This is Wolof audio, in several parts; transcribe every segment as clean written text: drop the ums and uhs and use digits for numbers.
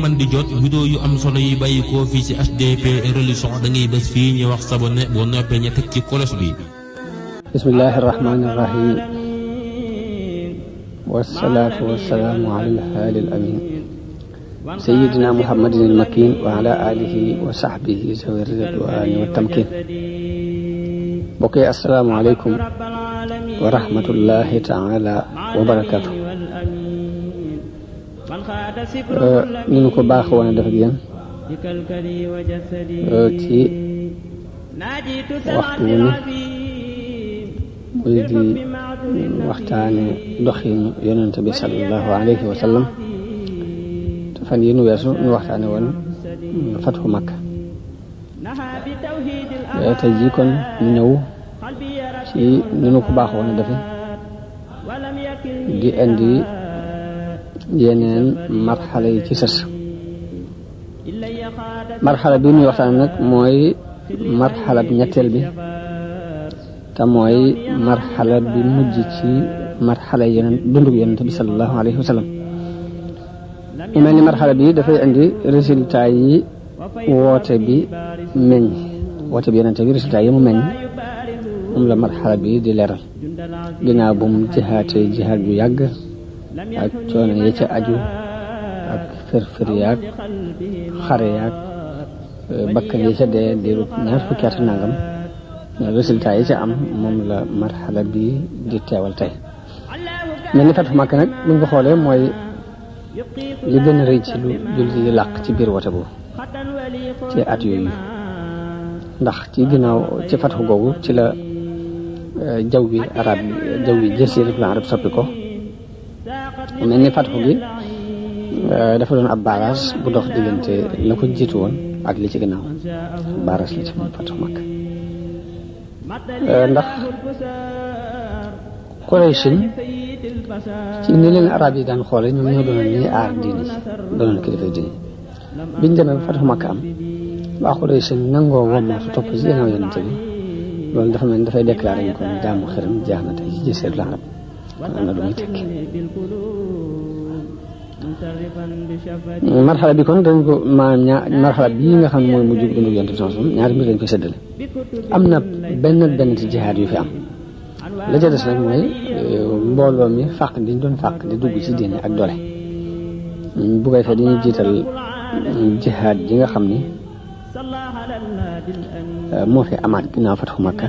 mën di jot vidéo yu am solo yi bàyyi koo fii ci HDP religion da ngay bés fii ñu wax sabone boo noppee ña teg ci kolos bi. bismillahi rahmani rahim wasalaatu wasalaamu ala alhaali al amin sayidina muhammadin al makin wa ala alihi wa sahbihi zawi ridwani wa tamkin. mbokk yi assalaamu aleykum wa rahmatullahi taala wa barakatuh. ni ñu ko baax woon a def ak yéen ci waxtu wu ni muy di waxtaane doxinu yonente bi sallallahu alayhi wa sallam te fan yi nu weesu ñu waxtaane woon fatxu Makka. tey jii kon ñu ñëw ci ni ñu ko baax woon a defe di indi yeneen marxala yi ci sës. marxala bi ñuy waxtaan nag mooy marxala bi ñetteel bi te mooy marxala bi mujj ci marxala yeneen dundug yonent bi sallallahu alayhi wa sallam. mu mel ni marxala bi dafay indi résultat yi woote bi meññ woote bi yonent bi résultat yi mu meññ moom la marxala bi di leeral ginnaaw bu mu jihaate jihaat yu yàgg ak coono yi ca aju ak fër yaag xare yaag bakkan yi ca dee diiru ñaar fukki at nangam résultat yi ca am moom la marxala bi di teewal tey. mel ni Fathu Makka nag buñ ko xoolee mooy li gën a rëy ci lu jullit yi làq ci biir wote boobu ci at yooyu ndax ci ginnaaw ci fatxu googu ci la jaww bi arab jaww bi jasiiratul arab soppi ko. mel ni fatxu gi dafa doon ab baaraas bu dox diggante la ko jiitu woon ak li ci ginnaaw baaraas la ci moom Fathu Makka. ndax Qurayshin ci ni leen arab yi daan xoole ñoom ñoo doonoon ñuy aar diini doonoon kilifa diini biñ demee ba Fathu Makka am waa Qurayshin nangoo womma su topp ci ginnaaw yonente bi loolu dafa mel ni dafay déclaré ñu ko jaamu xërëm jeex na tey ci jasiiratul arab am na lu muy tekki. marxala bi kon dañ ko marxala bii nga xam ne mooy mujj dundu yonent bi sallallahu alayhi wasallam ñaari mbir lañ koy séddale. am na benn ci jihaad yu fi am la ca des nag mooy mbooloo mi fàq diñ doon fàq di dugg ci diine ak doole bu koy fee dañuy jiital jihaad ji nga xam ni moo fi amaat ginnaaw Fathu Makka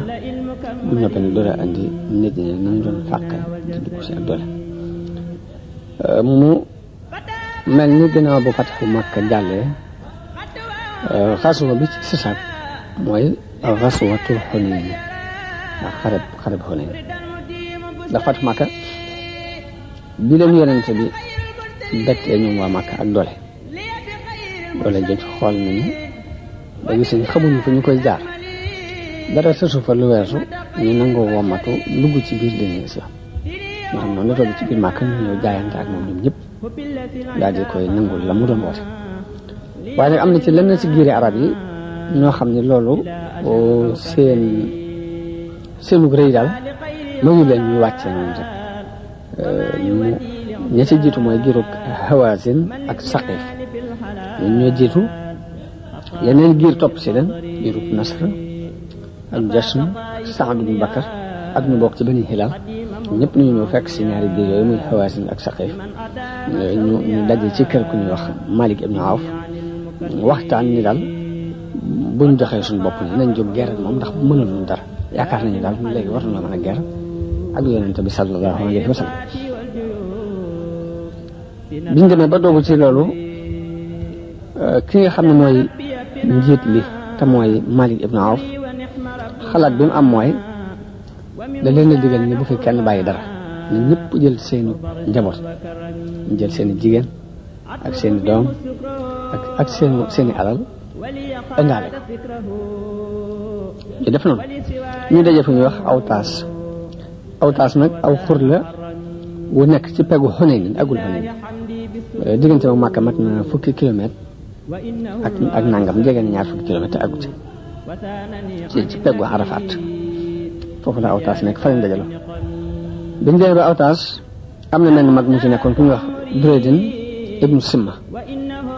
bu noppee ne doole andi nit ñi nañu doon fàq di dugg ci ak doole. mu mel ni ginnaaw bu Fathu Makka jàllee xasuwa bi ci sisaat mooy xasuwatul Xunayn ndax xareb Xunayn ndax Fathu Makka bi leen yonente bi bettee ñoom waa Makka ak doole jot xool nañu ba gis nañ xamuñu fu ñu koy jaar dara sësu fa lu weesu ñu nangoo wommatu dugg ci biir diine islam nga xam noonu la toll ci biir Makka ñu ñëw jaayante ak moom ñoom ñëpp daal di koy nangul la mu doon woote. waaye nag am na ci lenn ci giiri arab yi ñoo xam ne loolu seenu rëy daal mayu leen ñu wàccee noonu rek ña ci jiitu mooy giirug Hawazin ak Saqif ñun ñoo jiitu yeneen giir topp si leen giirug Nasr ak Jashm Saad ibn Bakar ak ñu bokk ci Bani Hilaal ñëpp ñu ñëw fekk si ñaari giir yooyu muy Hawazin ak Saqif ñu daje ci kër ku ñuy wax Malik ibn Awf waxtaan ni daal buñ joxee suñu bopp ni nañ jóg guerre moom ndax mënul ñu dara yaakaar nañu daal léegi war nañoo mën a guerre ak yonente bi sallallahu alayhi wa sallam. biñ demee ba doogu ci loolu ki nga xam ne mooy njiit li te mooy Malik ibn Awf xalaat bi mu am mooy da leen a digal ni bu fi kenn bàyyi dara ñu ñëpp jël seeni njaboot ñu jël seeni jigéen ak seeni doom ak seeni alal indaale ko ñu def noonu ñu daje fu ñuy wax Awtaas nag aw xur la wu nekk ci peggu Xunayn agul Xunayn diggante moom Makka mat na fukki kilomètre ak nangam jege na ñaar fukki kilomètre agut ci peggu Arafat foofu la Awtaas nekk fa lañ dajaloo biñ demee ba Awtaas am na mel mag mu ci nekkoon ku ñuy wax Duraydin ibnu Simma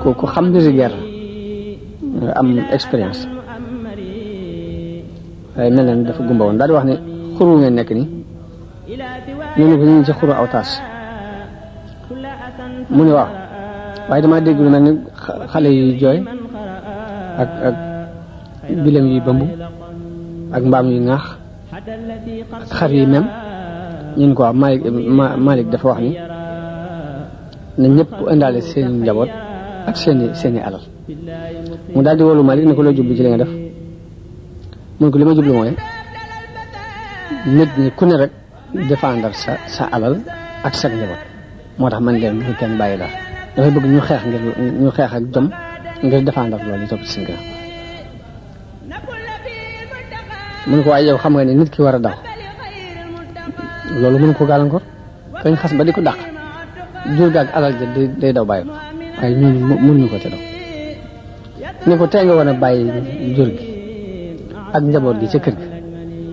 ku xam mbiri guerre am expérience waaye mel na ni dafa gumba woon daal di wax ne xuru ngeen nekk ni ñu ne ko ñu ngi ci xuru Awtaas mu ne waaw waaye damaa dégg lu mel ni xale yuy jooy ak bilam yuy bëmb ak mbaam yuy ŋaax ak xar yi même ñun ko Malik dafa wax ni na ñëpp indaale seeni njaboot ak seeni alal mu daal di wolu Malik ne ko loo jublu ci li nga def mun ko li ma jublu mooy nit ñi ku ne rek défendre sa alal ak sa njaboot moo tax man leen bu kenn bàyyi dara dafay bëgg ñu xeex ak jom ngir défendre loolu yi topp ci seen gannaaw mun ko waaye yow xam nga ne nit ki war a daw loolu mën ko gàllankoor kañ xas ba di ko dàq jur ga ak alal ja day daw bàyyi ko waaye ñun mënuñu ko te daw ni ko tey nga war a bàyyi jur gi ak njaboot gi ca kër gi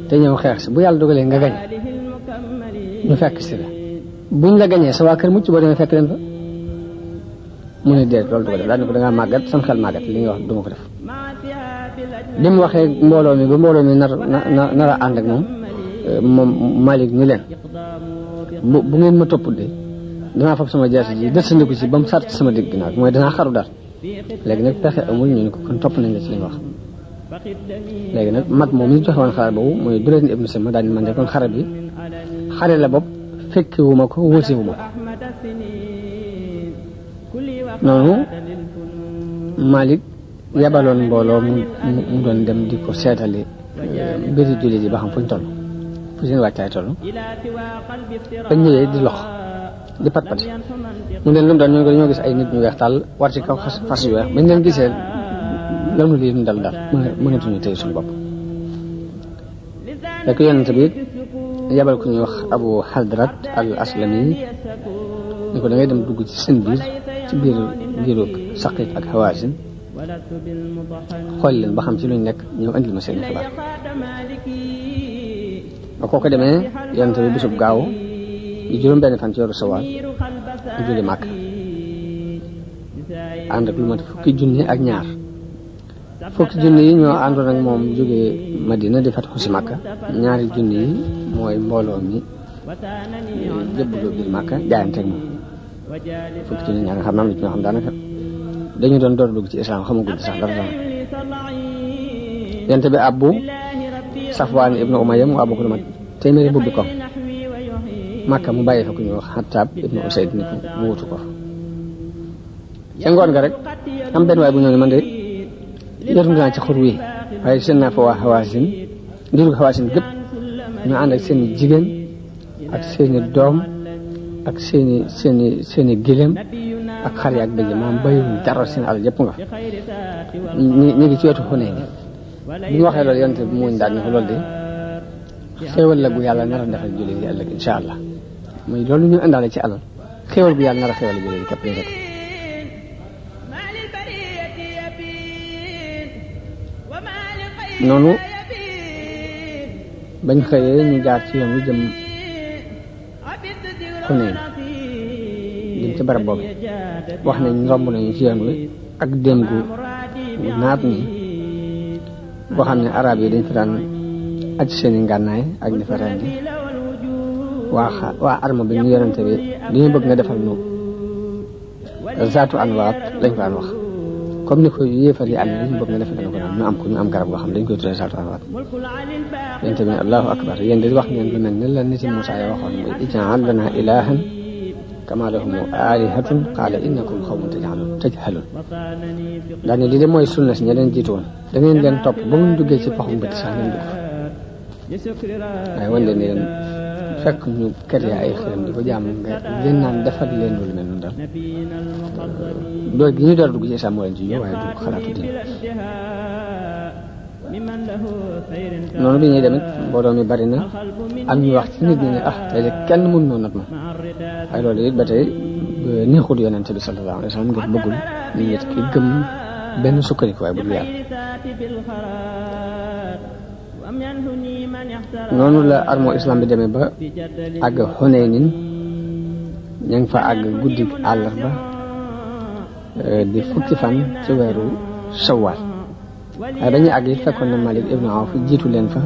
te ñëw xeex si bu yàlla dogalee nga gañ ñu fekk si la buñ la gañee sa waa kër mucc boo demee fekk leen fa mu ne déet loolu du ko def daal ne ko da ngaa màggat sam xel màggat li nga wax du ma ko def bi mu waxee mbooloo mi ba mbooloo mi nar a ànd ak moom Malik ni leen bu ngeen ma topp de danaa fab sama jaasi ji dësandiku ci ba mu sàrt sama digg ginnaaw mooy danaa xaru daal léegi nag pexe amul ñu ne ko kon topp nañ la ci li nga wax léegi nag mag moom mi joxe woon xalaat boobu mooy Durayd ibn Simma daal di man de kon xare la bopp fekkiwuma ko wóosiwuma ko noonu Malik yabaloon mbooloo mu doon dem di ko seetali mbiri jullit yi ba xam fu ñu toll fu seen wàccaay toll bañ ñëwee di lox di pat-pati mu leen lu mu doon ñoo dañoo gis ay nit ñu weex tàll war ci kaw fas yu weex bañ leen gisee lanu lii ñu dal mënatuñu tey suñu bopp fekk yonent bi yabal ku ñuy wax Abu Hadrat al Aslami ni ko da ngay dem dugg ci seen biir ci biiru Saqiif ak Hawaasin xool leen ba xam ci luñ nekk ñëw andil ma seen xibaar ba kooku demee yonent bi bisub gaaw di juróom benn fan ci weeru Sawaal mu jóge Màkka ànd ak lu mat fukki junni ak ñaar fukki junni yi ñoo àndoon ak moom jóge Madina di fatxu si Màkka ñaari junni yi mooy mbooloo mi jëbbaloo biir Màkka jaayante ak moom fukki junni ñaar nga xam am na ci ñoo xam daanaka dañu doon door dugg ci islam xamaguñ sax dara dara yonent bi abbu Safwaan ibnu Umayya mu abbu ko lu mat téeméeri mbubbi ko Màkka mu bàyyi fa ku ñuy wax Xattaab ibnu Usayd ni ko mu wutu ko ca ngoon nga rek am benn waay bu ñëw ne man de jotu naa ci xur wi waaye seen naa fa waa Hawaasin njurug Hawaasin gépp ñu ànd ak seen i jigéen ak seen i doom ak seen i gëléem ak xar yi ak bëj maanaam bàyyiwuñ dara seen alal yëpp nga ñu ngi ci wetu Xunayn bi ñu waxee loolu yonent bi muñ daal ne ko loolu de xéewal la gu yàlla nar a defal jullit yi ëllëg incha allah muy loolu ñu indaale ci alal xéewal gu yàlla nar a xéewal jullit yi képp lañ rek noonu bañ xëyee ñu jaar ci yoon wi jëm Xunayn jëm ci barab boobu wax nañ romb nañu ci yoon wi ak déem gu naat ni boo xam ne arab yi dañ fi daan aj seeni ngànnaay ak di fa rendi waa arma bi ñu yonente bi dañu bëgg nga defal nu zaatu anwaat lañ ko daan wax comme ni ko yéefar yi amee ñu bëgg nga defal ko noonu ñu am garab goo xam dañ koy tuddee zaatu anwaat yonente bi allahu akbar yéen di wax ngeen lu mel ne la nit yi Muusaa yi waxoon mooy ij'al lanaa ilaahan kamaa lahum aalihatun qaala innakum qawmun tajhaluun daane li de mooy sunna si ña leen jiitu woon da ngeen leen topp ba mu duggee ci paxum bët sax ngeen dugg waaye wan leen ni leen fekk ñu kër ya ay xiram di ko jaam nga ngeen naan defal leen lu mel noonu daal door gi ñu door dugg ci islam moo leen ci ñëw waaye du xalaatu diine noonu bi ñuy demit mbooloo mi bari na am ñu wax ci nit ñi ne tey de kenn mën noo not ma waaye loolu it ba tey neexul yonente bi sallallahu alayhi wa sallam ngir bëggul nit ki gëm benn sukkandiku waaye bu dul yàlla noonu la armo islam bi demee ba àgg Xunaynin ña ngi fa àgg guddi àllarba di fukki fan ci weeru Shawwal waaye dañuy àgg it fekkoon na Malik ibnu Awf jiitu leen fa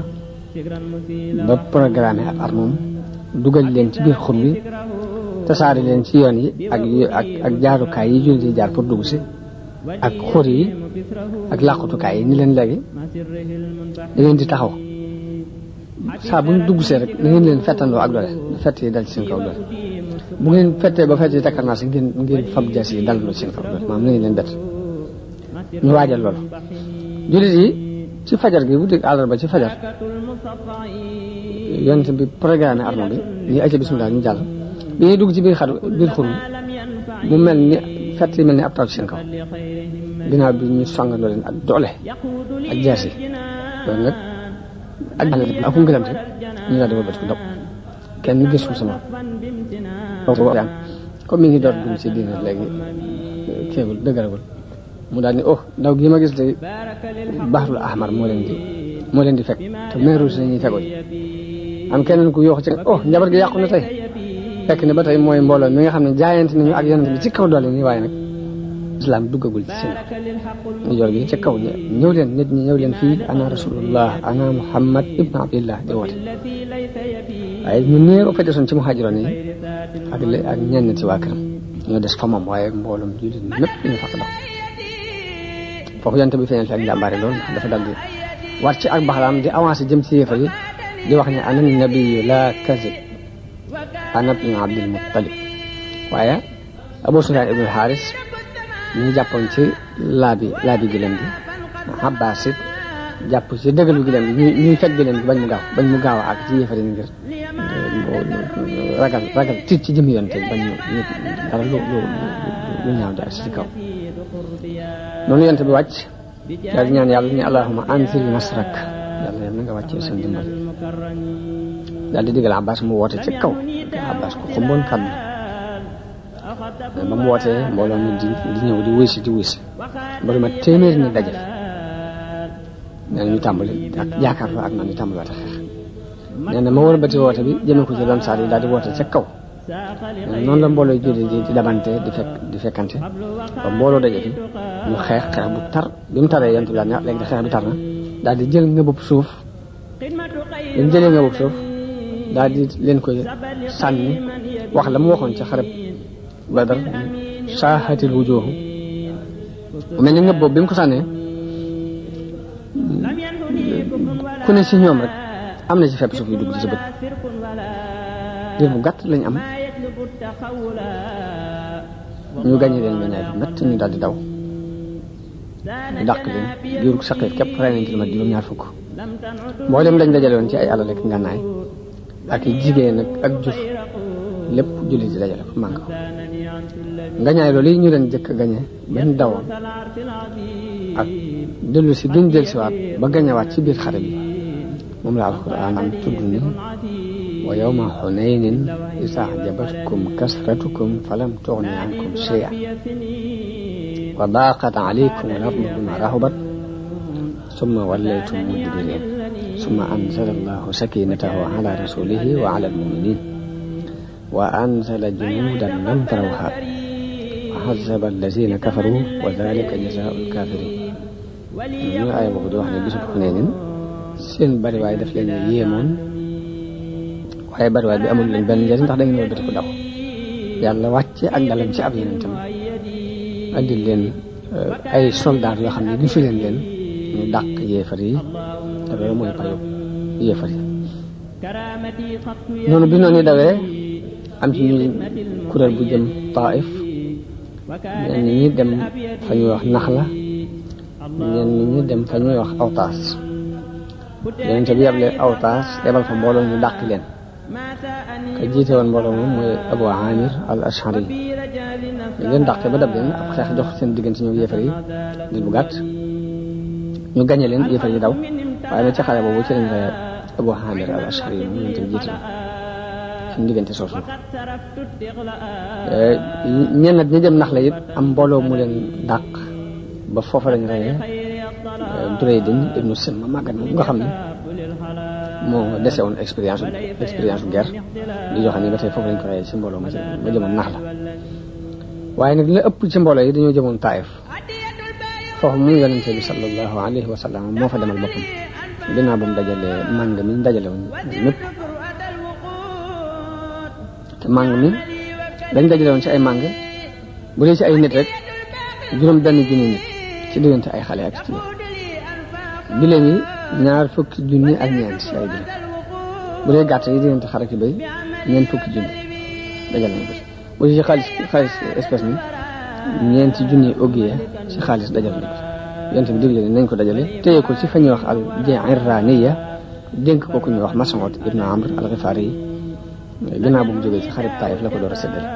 ba programme ab armoom dugal leen ci biir xur bi tasaare leen ci yoon yi ak jaarukaay yi jullit yi jaar pour dugg si ak xur yi ak làqutukaay yi ni leen léegi da ngeen di taxaw saa bu ñu dugg see rek da ngeen leen fettandoo ak doole fett yi dal ci seen kaw doole bu ngeen fettee ba fett yi takkar naa si ngeen fab jas yi dal ci seen kaw doole maanaam na ngeen leen bett ñu waajal loolu jullit yi ci fajar gi bu dégg àllarba ci fajar yonent bi programme arme bi ñu acca bismillah ñu jàll bi ñuy dugg ci biir xur mu mel ni fett yi mel ni ab taw ci seen kaw ginnaaw bi ñu songandoo leen ak doole ak jaas yi loolu nag ak ngëlamte ñu daal di wëlbati ko dog kenn gisul sama comme mi ngi door dugg ci diine léegi kéegul dëgëragul mu daal ni daw gi ma gis de Bahrul Ahmar moo leen di fekk te meeru si ñuy fegoy am keneen ku yooxu ci njabar gi yàqu na tey fekk ne ba tey mooy mbooloo mi nga xam ne jaayante nañu ak yonent bi ci kaw doole nii waaye nag islam duggagul ci seen ñu jor gi ci kaw ñëw leen nit ñi ñëw leen fii ana rasulullah ana Muhammad ibn Abdillah di woote waaye ñu néew fa desoon ci muhaajiroon yi ak ñenn ci waa këram ñoo des fa moom waaye mbooloom jullit ñëpp ñu fàq dox foofu yonent bi feeñal fi ak njàmbaare loolu dafa dal di war ci ak baxlaam di avancé jëm ci yéefar yi di wax ne ana nabiyu la kazib ana ibnu Abdul Muttalib waaye Abu Sufyaan ibnu Xaaris ñu jàppoon ci laabi gëlëm bi Abbaas it jàpp ci dëggalu gëlëm bi ñuy fekk gëlëm bi bañ mu gaaw ak ci yéefar yi ngir ragal tiit ci jëmi yonent bañ ñu dara lu ñaaw di ak ci kaw noonu yonent bi wàcc daal di ñaan yàlla ni allahumma anzil nasrak yàlla na nga wàccee seen dimbal daal di digal Abbas mu woote ci kaw Abbas ko xumboon kàddu ba mu wootee mbooloo mi di ñëw di wuy si ba ma téeméeri ni daje nee na ñu tàmbali ak yaakaarloo ak man ñu tàmbali waate xeex nee na ma war a bëti woote bi jëme ko ci doon saar yi daal di woote ca kaw noonu la mbooloo julli di dabante di fekkante ba mbooloo daje fi ñu xeex bu tar bi mu taree yonent bi daal ne léegi de xeex bi tar na daal di jël ngëbub suuf bi mu jëlee ngëbub suuf daal di leen koy sànni wax la mu waxoon ci xareb Badar saahatil wujuuhu mel ni ngëb boobu bi mu ko sànnee ku ne si ñoom rek am na ci fepp suuf yu dugg ci sa bët diir bu gàtt lañ am ñu gàññe leen meññaay bu métti ñu daal di daw ñu dàq leen giirug saqiif képp rey nañ ci lu mat juróom-ñaar fukk mboolem lañ dajale woon ci ay alal ak ngànnaay ak i jigéen ak jur lépp julli di dajale ko mànk ko ngañaay loolu yi ñu leen jëkk gañe bañ dawoon ak dellu si duñ del siwaat ba gañewaat ci biir xare bi moom la alquran am tudd ni wa yawma xunaynin iz a'jabatkum kasratukum falam tughni ankum shay'an wa daqat alaykum al-ardu bima rahabat summa wallaytum mudbirin summa anzala allahu sakinatahu ala rasulihi wa ala al-mu'minin wa anzala junuudan lam tarawha wa azzaba allazina kafaru wa dhalika jazaa'u al-kafirin ñu ay boobu di wax ne bisub Xunaynin seen bariwaay daf leen yéemoon waaye bariwaay bi amul leen benn njëriñ ndax da ngeen wëlbati ko daw yàlla wàcce ak dalam ci ab yonentam andi leen ay soldaar yoo xam ne gisu leen ñu dàq yéefar yi te loolu mooy payu yéefar yi noonu bi noonu dawee am ci ñuy kuréel bu jëm Taif ñenn ñi dem fa ñuy wax Naxla ñenn ñi dem fa ñuy wax Awtaas yonent bi yable Awtaas yebal fa mbooloo ñu dàq leen ka jiite woon mbooloo moom mooy Abu Amir al Ashari leen dàqee ba dab leen ab xeex jox seen diggante ñoom yéefar yi di bu gàtt ñu gañe leen yéefar yi daw waaye nag ci xare boobu ci lañ rey Abu Amir al Ashari moom yonent bi jiite suñu diggante soosu ñenn ñi dem nax la it am mbooloo mu leen dàq ba foofa lañ reyee Duraydin ibnu Simma màggat moom nga xam ne moo dese woon expérience guerre di joxe ni ba tey foofu lañ ko reyee ci mbooloo ma jëmoon nax la waaye nag la ëpp ci mbooloo yi dañoo jëmoon Taayif foofu moom yonente bi sallallahu alayhi wa sallam moo fa demal boppam ginnaaw ba mu dajalee màng mi ñu dajale woon mépp te màng mi dañ dajale woon ci ay màng bu dee ci ay nit rek juróom benn junni nit ci diggante ay xale ak ci giléem yi 20 junni ak ñeent ci ay giléem bu dee gàtt yi diggante xar ak béy 20 junni dajale nañ ko ci bu dee ci xaalis espèce ni 4 junni ogiya ci xaalis dajale nañ ko ci yonent bi digle nañ ko dajale téye ko ci fa ñuy wax al Ji'irraaniya dénk ko ku ñuy wax Mas'ud ibn Amr al-Ghifari yi ginnaaw bu mu jógee ci xarit Taayif la ko door a séddale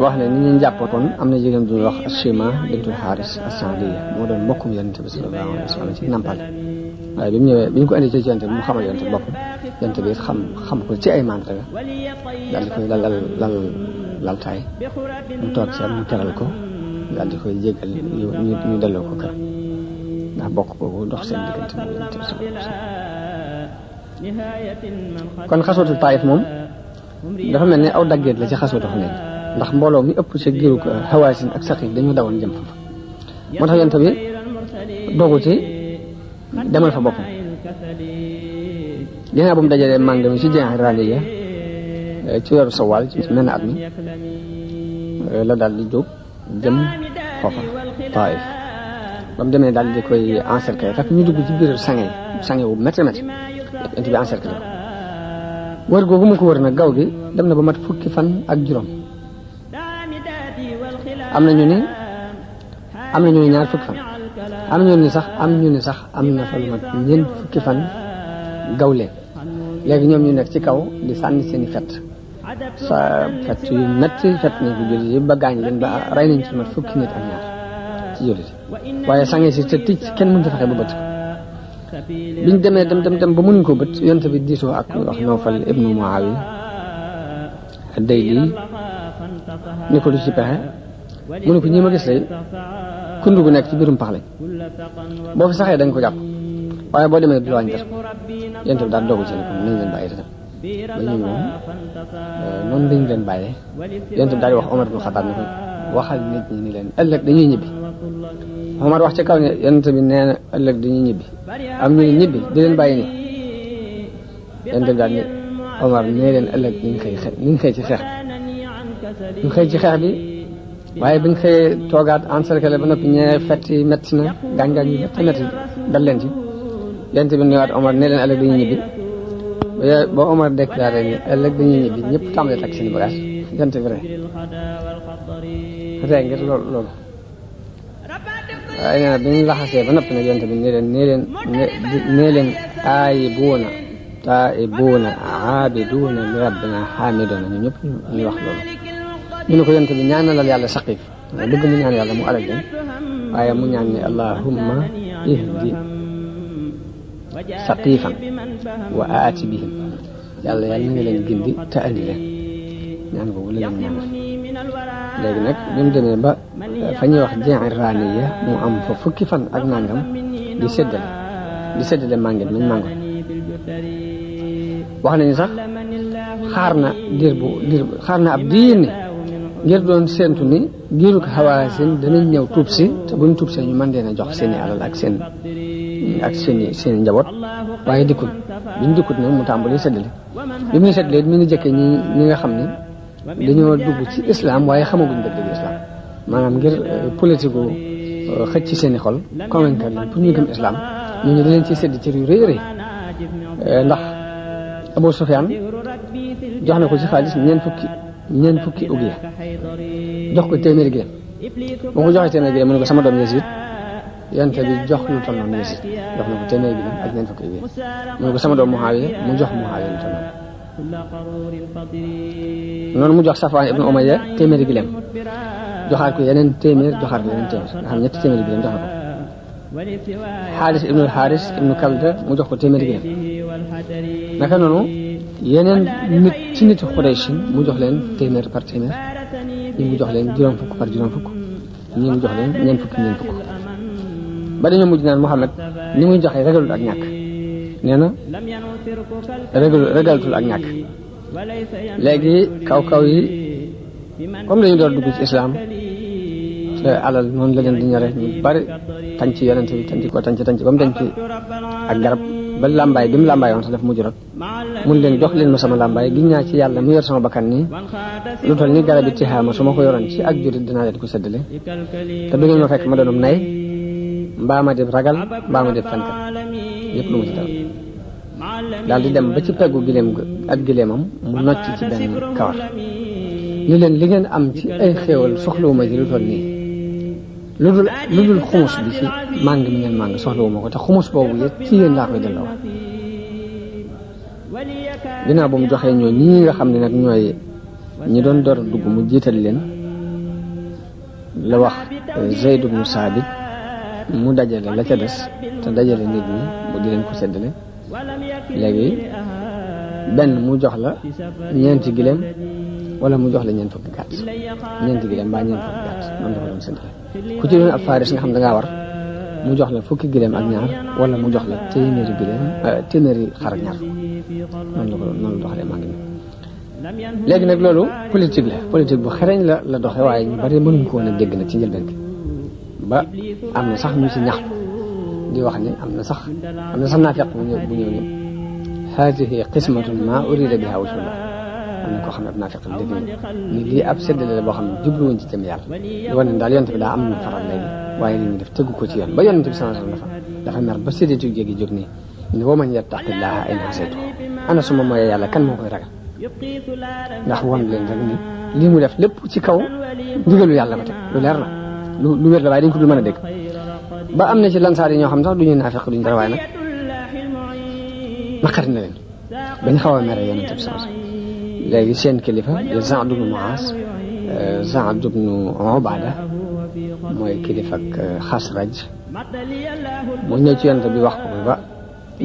wax ne ni ñu jàppoon am na jigéen du ñuy wax Ashima bintul Xaaris as-Saadiya moo doon mbokkum yonent bi sallallahu alayhi wa sallam ci nampal waaye bi mu ñëwee bi ñu ko indi ci yonent bi mu xamal yonent bi boppam yonent bi xam ko ci ay mandarga daal di koy lal taay mu toog ci mu teral ko daal di koy jégal ñu delloo ko kër ndax bokk boobu dox seen diggante mu yonent bi sallallahu alayhi wa sallam kon xasootu Taayif moom dafa mel ne aw daggeet la ci xasootu Xunayn ndax mbooloo mi ëpp ci giiru Hawaasin ak Saqiif dañu dawoon jëm fa moo tax yonent bi doogu ci demal fa boppam ginnaaw bu mu dajalee màng mi ci Ji'irraaniya ci weeru Sawaal ci mel na at mi la daal di jóg jëm foofa Taayif ba mu demee daal di koy encercler fekk ñu dugg ci biir sange wu métti métti yonent bi encercler ko wër googu mu ko wër nag gaw gi dem na ba mat 10 fan ak juróom am na ñu ni 2 fan am na ñu ni sax am na fa lu mat 40 fan gaw leen léegi ñoom ñu nekk ci kaw di sànni seen i fett yu métti fett nañ ko jullit yi ba gaañ leen ba rey nañ ci mat 10 nit ak ñaar ci jullit yi waaye sange si te tic kenn mënut a fexe ba bët biñ demee dem ba mënuñ ko bët yonent bi diisoo ak wax Nawfal ibnu Muawiya ad-Dayli ni ko du ci pexe mu ne ko ñi ma gis lay kund gu nekk ci biirum pax lañ boo fi saxee dañ ko jàpp waaye boo demee du wàññi dara yonent bi daal dogu ci ne ko nañ leen bàyyi itam ba ñu moom noonu lañ leen bàyyee yonent bi daal di wax Omar ibn Khattab ni ko waxal nit ñi ni leen ëllëg dañuy ñibbi Omar wax ci kaw ne yonent bi nee na ëllëg dañuy ñibbi am ñu ne ñibbi di leen bàyyi nii yonent bi daal ni Omar nee leen ëllëg ñu ngi xëy ci xeex ñu xëy ci xeex bi waaye biñ xëyee toogaat encercler ba noppi ñee fetti metti na gaañ-gaañ yu metti dal leen ci yonent bi newaat Omar nee leen ëllëg dañuy ñibbi ba Omar déclaré ni ëllëg dañuy ñibbi ñëpp tàmbalee takk seen bagage yonent bi rek ngir loolu waaye nee na bi ñu laxasee ba noppi nag yonent bi nee leen taa'ibuuna aabiduuna li rabbina xaamiduuna ñu ñëpp ñu wax loolu ñu ne ko yonent bi ñaanalal yàlla Saqiif bëgg mu ñaan yàlla mu alal leen waaye mu ñaan ne allahumma ihdi Saqiifan wa aati bihim yàlla na nga leen gindi te andi leen ñaan boobu la leen ñaanal léegi nag bi mu demee ba fa ñuy wax Ji'irraaniya mu am fa 10 fan ak nangam di séddale màngit nañ màngoon wax nañu sax xaar na ab diir ni ngir doon séentu ni giiru ko Hawaasin danañ ñëw tuub si te buñ tuub see ñu mën leen a jox seen i alal ak seen njaboot waaye biñ dikkut nag mu tàmbali séddale bi muy séddale mi ngi jëkkee ñi nga xam ne dañoo dugg ci islam waaye xamaguñ dëgg islam maanaam ngir politique gu xëcc ci seen i xol convaincre leen pour ñu gëm islam ñooñu da leen ciy sédd ci yu rëy rëy ndax Abu Sufyaan jox na ko ci xaalis ñeent fukki ugiya jox ko téeméeri gi boo ko joxee téeméeri gi mu ne ko sama doom Yazid yonent bi jox lu toll noonu Yazid jox na ko téeméeri gi ak ñeent fukki ugiya mu ne ko sama doom Muawiya mu jox Muawiya lu toll noonu mu jox Safwaan ibnu Umayya téeméeri gi joxaat ko yeneen téeméer nga xam ñetti téeméeri gi jox na ko Xaaris ibnu Xaaris ibnu Kalda mu jox ko téeméeri gi naka noonu yeneen nit ci nit Quraysh mu jox leen téeméer par téeméer ñi mu jox leen juróom fukk par juróom fukk ñi mu jox leen ñeent fukk ba dañoo mujj naan Muhammad ni muy joxe regalul ak ñàkk nee na regalatul ak ñàkk léegi kaw yi comme dañu door dugg ci islam te alal noonu la leen di ñore ñu bari tànc yonent bi tànc ba mu denc ak garab ba làmbaay bi mu làmbaay woon sax daf mujj rek mun leen jox leen ma sama làmbaay giñ naa ci yàlla mu yor sama bakkan nii lu toll ni garab yi tixaama su ma ko yoroon ci ak jurit dinaa leen ko séddale te du ngeen ma fekk ma doonum nay mbaa ma def ragal mbaa ma def fenkat yëpp lu ma ci dal daal di dem ba ci peggu gileem ak gileemam mu nocc ci benn kawar ni leen li ngeen am ci ay xéewal soxlawuma ci lu toll nii lu dul xumus bi ci màng mi ngeen màng soxlawuma ko te xumus boobu yëpp ci yéen laa koy delloo ginnaaw bu mu joxee ñoo ñi nga xam ne nag ñooy ñi doon door a dugg mu jiital leen la wax Zayd ibn Saabit mu dajale la ca des te dajale nit ñi mu di leen ko séddale léegi benn mu jox la ñeenti gileem wala mu jox la ñeent fukki gàtt ñeenti gileem mbaa ñeent fukki gàtt noonu la ko doon séddale ku ci doon ab faaris nga xam da ngaa war mu jox la fukki gileem ak ñaar wala mu jox la téeméeri gileem téeméeri xar ak ñaar noonu la doxalee maa ngi nii. léegi nag loolu politique bu xereñ la doxee waaye ñu bari mënuñ ko woon a dégg nag ci njëlbeen gi ba am na sax ñu ci ñaxtu di wax ni am na sax naafeq bu ñëw ni haadihi qismatun ma urida biha wajhullah am na koo xam ne ab naafeq la dégg ni lii ab séddale la boo xam ne jubluwuñ ci jëm yàlla di wane ne daal yonent bi daa am na faral léegi waaye li ñu def tëggu ko ci yoon ba yonent bi sallallahu alayhi wasallam dafa mer ba séddatu jéegi jóg nii ni wa man yattaqillaha in hasaytuhu ana suma mooyee yàlla kan moo koy ragal ndax wan leen rek ni lii mu def lépp ci kaw ndigalu yàlla ko teg lu leer na lu wér la waaye dañ ko dul mën a dégg ba am na ci lansaar yi ñoo xam sax duñu naafeq duñu dara waaye nag naqari na leen bañ xaw a mere yonent bi sallallahu alayhi wasallam léegi seen kilifa di Sa'd ibn Mu'az Sa'd ibn Ubaada mooy kilifa ak Xasraj mu ñëw ci yonent bi wax ko ba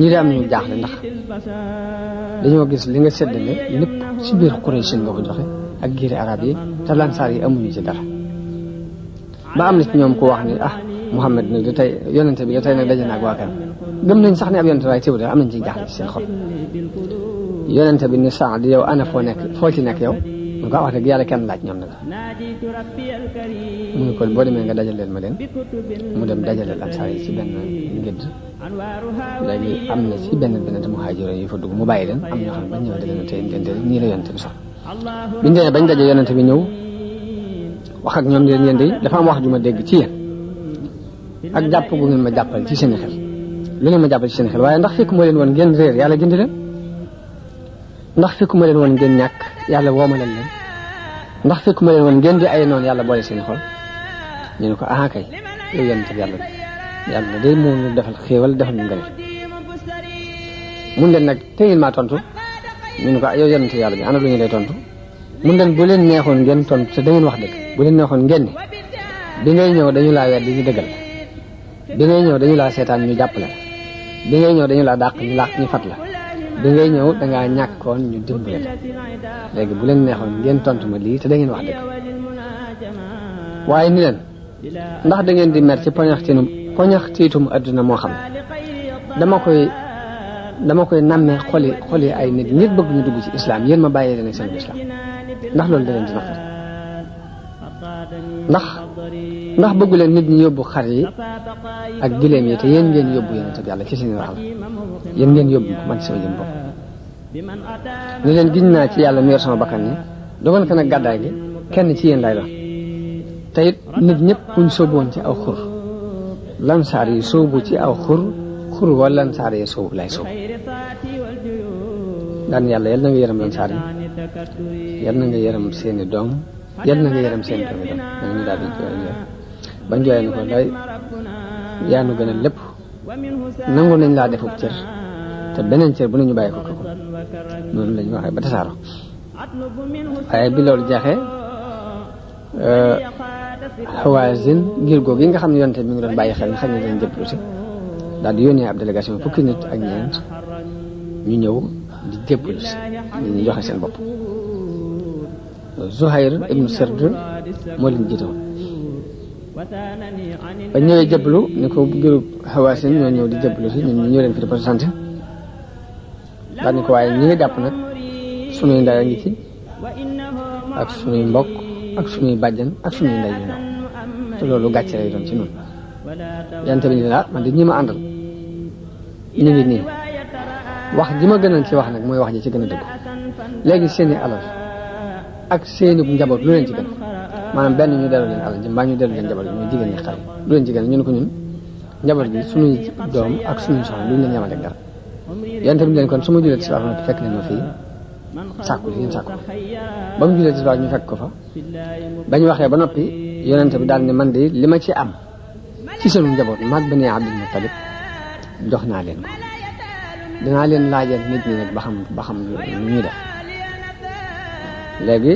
ñi de am ñu jaaxle ndax dañoo gis li nga séddale lépp ci biir Quraysh nga ko joxe ak giiri arab yi te lansaar yi amuñu ci dara ba am na ci ñoom ku wax ni Muhammad nag da tey yonente bi da tey nag daje naag waa kan gëm nañ sax ne ab yonente waaye teewul am nañ ci jaaxle ci seen xol yonente bi ni Saad yow ana foo ci nekk yow mu ko wax dëgg yàlla kenn laaj ñoom nag mu ne kon boo demee nga dajaleel ma leen mu dem dajaleel ansaar yi ci benn ngëdd léegi am na ci benn muhaajir yu fa dugg mu bàyyi leen am ñoo xam ne bañ ñëwee da leen tey ngeen nii la yonente bi sax biñ demee bañ daje yonente bi ñëw wax ak ñoom leen yéen day dafa am wax ju ma dégg ci yéen ak jàpp gu ngeen ma jàppal ci seen xel lu ngeen ma jàppal ci seen xel waaye ndax fekk ma leen woon ngeen réer yàlla gindi leen ndax fekk ma leen woon ngeen ñàkk yàlla woomalal leen ndax fekk ma leen woon ngeen di ay noonu yàlla boole seen xol ñu ne ko kay yow yonent bi yàlla day moo ñu defal xéewal defal ñu ngëneel mun leen nag te ngeen maa tontu ñu ne ko yow yonent yàlla bi ana lu ñu lay tontu mun leen bu leen neexoon ngeen tontu te da ngeen wax dëgg bu leen neexoon ngeen ni bi ngay ñëw dañu laa weer di ñu dëggal bi ngay ñëw dañu laa seetaan ñu jàppale bi ngay ñëw dañu laa dàq ñu fat la bi ngay ñëw dangaa ñàkkoon ñu dimbale léegi bu leen neexoon ngeen tontu ma lii te da ngeen wax dëgg waaye ni leen ndax da ngeen di mer ci poñaxtiitum adduna moo xam dama koy nammee xoli ay nit bëgg ñu dugg ci islam yéen ma bàyyee leen ak seen islam ndax loolu da leen di naqari ndax bëggu leen nit ñi yóbbu xar yi ak gileem yi te yéen ngeen yóbbu yonent bi yàlla ci seen waxal yéen ngeen yóbbu man sama jëm bopp ni leen giñ naa ci yàlla mu yor sama bakkan ni dogal ko nag gàddaay gi kenn ci yéen lay doon te it nit ñëpp buñ sóoboon ci aw xur lansaar yi sóobu ci aw xur wala lansaar yi sóobu lay sóobu daan yàlla yal na nga yërëm lansaar yi yal na nga yërëm seeni doom yal na nga yërëm seen doomi doom nag ñu daal di jooy bañ jooyee ni ko day yaa nu gën a lépp nangu nañ laa defub cër te beneen cër bu ne ñu bàyyi ko noonu lañ waxee ba tasaaro waaye bi loolu jeexee Hawazin ngir googu yi nga xam ne yonte mi ngi doon bàyyi xel nga xam ne dañ jëplu si daal di yónnee ab délégation fukki nit ak ñeent ñu ñëw di jëplu si ñu joxe seen bopp Zuhayr ibnu Sird moo leen jiite woon ba ñëwee jëblu ni ko gërub Hawazin ñoo ñëw di jëblu si ñun ñoo leen fi représenté daal ni ko waaye ñi nga jàpp nag sunuy ndey a ngi ci ak sunuy mbokk ak suñuy bàjjan ak suñuy ndey yu ndaw te loolu gàcce lay doon ci noonu yonent bi ni la man de ñi ma àndal ñu ngi nii wax ji ma gënal ci wax nag mooy wax ji ci gën a dëgg léegi seeni alal ak seeni njaboot lu leen ci gën maanaam benn ñu dellu leen alal ji mbaa ñu dellu leen njaboot ji muy jigéen ñi xale lu leen ci gën ñu ne ko ñun njaboot gi suñuy doom ak suñuy soxna luñ leen yemale ak dara yonent bi leen kon su ma julee tisbaar noppi fekk leen ma fii sàkku li ngeen sàkku ba mu julee tisbaar ñu fekk ko fa bañ waxee ba noppi yonent bi daal ne man de li ma ci am ci sunu njaboot maag Bani Abdul Muttalib jox naa leen ko dinaa leen laajal nit ñi nag ba xam lu ñuy def léegi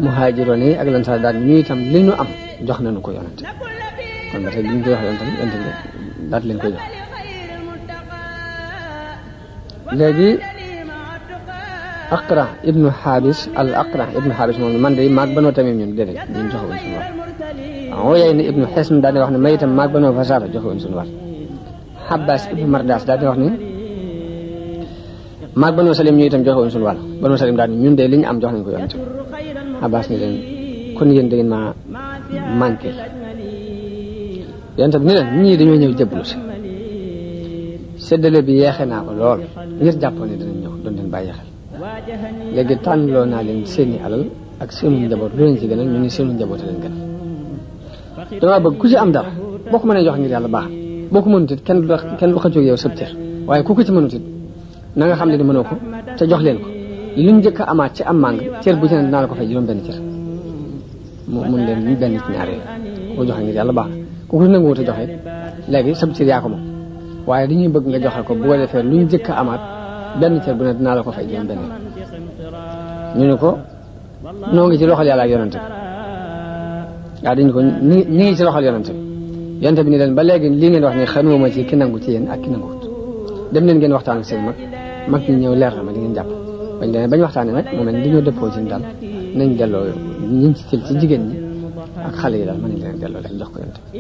muhaajiroon yi ak lansaar daal ñu itam li ñu am jox nañu ko yonent kon ba tey bi ñu koy wax yonent bi daal leen koy jox léegi Aqra ibnu Xaabis moom man de maag Banu Tamim ñun déedéet ñun joxewuñ suñu war Uyayna ibnu Hisn daal di wax ne may itam maag Banu Fasaara joxewuñ suñu war Abbas ibnu Mardas daal di wax ni maag Banu Salim ñu itam joxewuñ suñu wàll Banu Salim daal ñun de li ñu am jox nañ ko yonent Abbas ni leen kon yéen da ngeen maa manqué yonent bi ni leen ñii dañoo ñëw jébbalu si séddale bi yeexe naa ko lool ngir jàppoon ne danañ ñëw doon leen bàyyi xel léegi tànnloo naa leen seeni alal ak seenu njaboot lu leen ci gënal ñu ni seenu njaboot leen gën damaa bëgg ku ci am dara boo ko mënee jox ngir yàlla baax boo ko mënut it kenn du xëccoog yow sëb cër waaye ku ko ci mënut it na nga xam ne ni mënoo ko te jox leen ko luñ njëkk a amaat ci am màng cër bu ci ne dinaa la ko fay juróom benn cër mun leen benn ci ñaar yooyu ku ko joxe ngir yàlla baax ku ko nanguwut a joxe léegi sëb cër yaa ko moom waaye dañuy bëgg nga joxe ko bu ko defee luñ njëkk a amaat benn cër bu ne dinaa la ko fay juróom benn ñu ne ko noo ngi ci loxol yàlla ak yonent bi waaw dañu ko ñi ngi ci loxol yonent bi yonent bi ni leen ba léegi lii ngeen wax ni xanuuma ci ki nangu ci yéen ak ki nanguwut dem leen ngeen waxtaan ak seen mag ñi ñëw leer na ma di ngeen jàpp bañ waxtaanee nag mu mel ni dañoo dëppoo ci daal nañ delloo ñiñ ci ci jigéen ñi ak xale yi daal mën nañ leen delloo leen jox ko yonent bi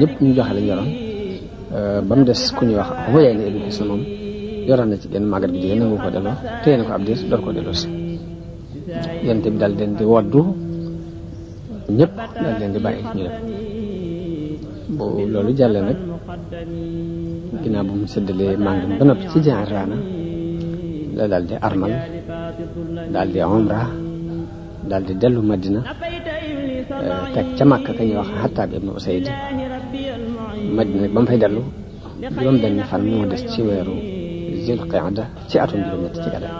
ñëpp ñu joxe lañ yoroon ba mu des ku ñuy wax Uyayna ibnu Hisn moom yoroon na ci genn màggat bi jigéen nangu ko delloo téye na ko ab diir door koo delloo si yonent bi daal leen di woddu ñëpp daal leen di bàyyi ñu def bu loolu jàllee nag ginnaaw bu mu séddalee màngam ba noppi ci Ji'irraana la daal di armal daal di umra daal di dellu Madina teg ca Makka ka ñuy wax Xattaab ibnu Usayd Madina ba mu fay dellu juróom benn fan moo des ci weeru Zil Qa'da ci atum juróom-ñett ci gàddaay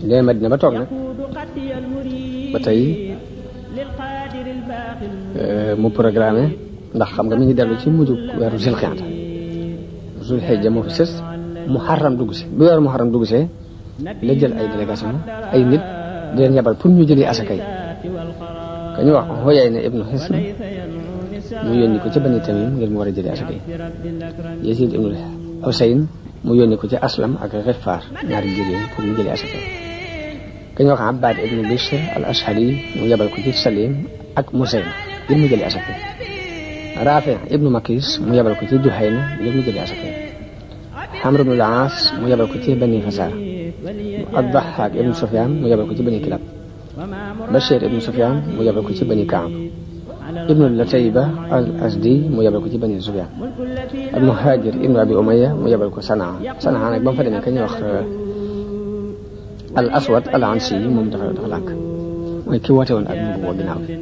léegi Madina ba toog nag ba tey mu programmé ndax xam nga mi ngi dellu ci mujj weeru Zil Qa'da Zul Hijja moo fi sës Muharram dugg si bu weeru Muharram dugg see la jël ay délégation ay nit di leen yabal pour ñu jëli asaka yi ka ñu wax Uyayna ibnu Hisn mu yónni ko ca Bani Tamim ngir mu war a jëli asaka yi Yazid ibnu Husayn mu yónni ko ca Aslam ak Ghifaar ñaari jigéen pour ñu jëli asaka yi ka ñu wax Abbad ibnu Bishr al-Ashhali mu yabal ko ci Salim ak Musayna ngir mu jëli asaka yi Rafi ibnu Makis mu yabal ko ci Juhayna ngir mu jëli asaka yi Amr ibnu al-Aas mu yabal ko ci Bani Fasaara ad-Dahhaak ibnu Sufyaan mu yabal ko ci Bani Kilab Bashir ibnu Sufyaan mu yabal ko ci Bani Kaab ibnu Latayba al-Asdi mu yabal ko ci Bani Sufyaan al-Muhaajir ibnu Abi Umayya mu yabal ko Sanaa nag ba mu fa demee ka ñuy wax al-Aswad al-Ansi moom dafa lànk mooy ki woote woon ak nubuwa ginnaaw bi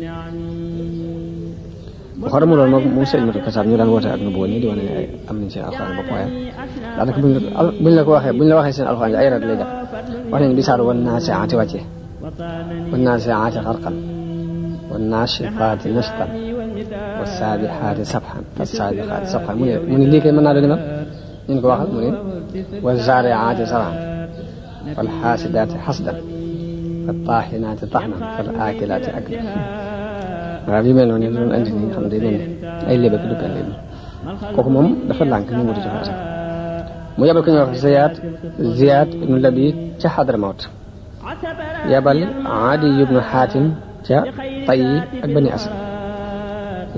bu xaramu loolu moom Musaylimatu Kasaab ñu daan woote ak nubuwa nii di wane ne am nañ seen alxuraan bopp waaye daanaka buñ la waxee seen alxuraan ji ay rat lay def wax nañ bi saar wan naasiaati wàcce wan naasiaati xarqan wan naashifaati nashtan wa saabixaati sabxan fa saabixaati sabxan mu ne lii kay mën naa doon ñu ko waxal mu ne wa zaariaati saraan wal xaasidaati xasdan fa taaxinaati taxnan fal aakilaati aklan waaw yu mel noonu doon andi ni xam day mel ay léeb ak dukkan léeb kooku moom dafa lànk ñu mutu joxe asaka mu yabal ko ñu wax Ziyaad ibnu Labiid ca Xadramawt yabal Adi ibnu Xaatim ca Tayyi ak Bani Asad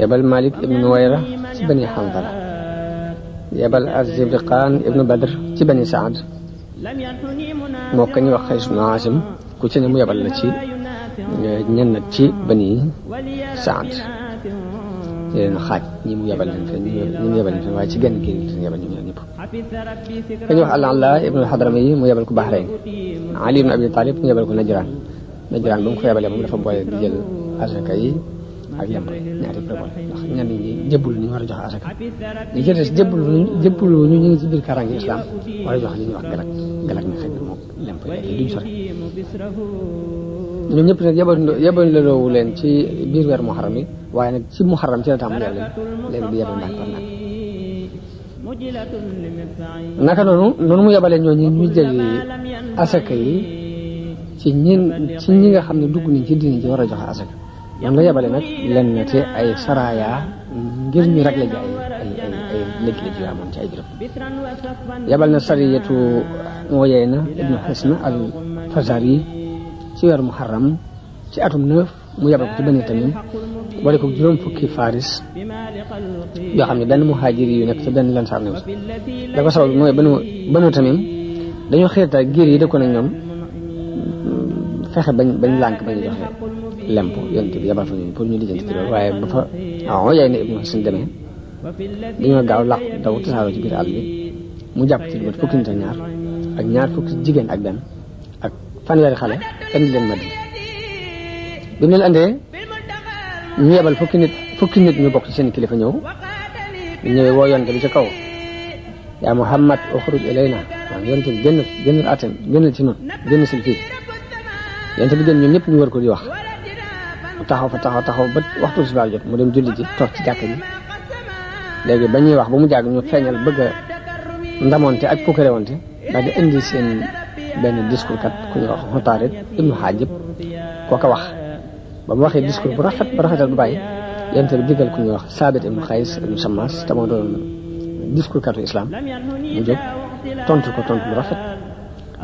yabal Malik ibnu Nuwayra ci Bani Xandala yabal Az-Zibriqaan ibnu Badr ci Bani Saad moo ko ñu wax Qays ibnu Aasim ku ci ne mu yabal la ci ñenn ci Bani Saad ci leen xaaj ñi mu yebal leen fee ñi mu yebal leen fee waaye ci genn gi leen yebal ñoom ñëpp dañu wax al-Ala ibnu al-Hadrami mu yebal ko Bahrain Ali ibn Abi Talib mu yebal ko Najran ba mu ko yebalee moom dafa boole di jël asaka yi ak lemp ñaari prévol ndax ñenn ñi jëbbul ñu war a jox asaka ñi ci des jëbbul ñu ngi ci biir kaaraange islam war a jox li ñuy wax galak na xëy na moom lemp yi duñ sore ñoom ñëpp nag yebaloo leen ci biir weer muharram yi waaye nag ci muharram ci la tax mu yebal leen léegi di yebal ndànk par ndànk naka noonu mu yebalee ñooñu ñu jëli asaka yi ci ñi nga xam ne dugg nañ ci diine ji war a joxe asaka noonu la yebale nag lenn ci ay saraya ngir ñu rek la ji ay léegi-léegi yu amoon ci ay béréb yebal na sariyatu Uyayna ibnu Hisn al-Fazari ci weeru muharram ci atum 9 mu yebal ko ci Bani Tamim boole ko juróom fukki faris yoo xam ne benn muhaajir yu nekk ci benn lansaar ne da ko sabab mooy Banu Tamim dañoo xiirta giir yi dëkkoon ak ñoom fexe bañ lànk bañ joxe lemp yonent bi yebal fa ñooñu pour ñu lijjanti ci loolu waaye ba fa Uyayna ibnu Hisn demee dañoo gaaw làq daw tasaaroo ci biir àll bi mu jàpp ci lu mat fukki nit ak ñaar ak ñaar fukki jigéen ak benn ak fanweeri xale indi leen Madina bi mu leen andee ñu yebal fukki nit ñu bokk ci seen kilifa ñëw ñu ñëwee woo yonent bi ci kaw yaa Muhammad uxruj ilayna waaw yonent bi génnal atem génnal ci noonu génn sil fii yonent bi génn ñoom ñëpp ñu war ko di wax mu taxaw ba waxtu tisbaar jot mu dem julli ji toog ci jàkka ji léegi ba ñuy wax ba mu jàgg ñu feeñal bëgg a ndamonte ak pukkarewante daal di indi seen benn discours kat ku ñuy wax Xutaarid ibnu Xaajib kooka wax ba mu waxee discours bu rafetal bu bàyyi yonent bi digal ku ñuy wax Saabit ibnu Xays ibnu Sammas te moo doon discours katu islam mu jóg tontu bu rafet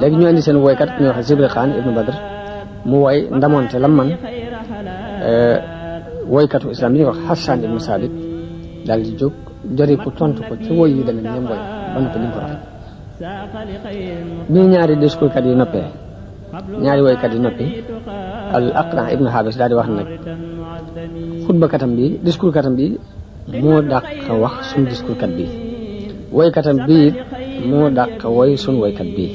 léegi ñu indi seen woykat ku ñuy wax Zibri Xaan ibnu Badr mu woy ndamonte lam man woykatu islam yi ñuy wax Hassan ibnu Saabit daal di jóg jori ko tontu ko ci woy yu demee ñoom woy ba noppi li mu ko rafet bi ñaari discours kat yi noppee ñaari woykat yi noppi al Aqra ibnu Habis daal di wax nag xutba katam bi discours katam bi moo dàq wax suñu discours kat bi woykatam bi it moo dàq woy suñu woykat bi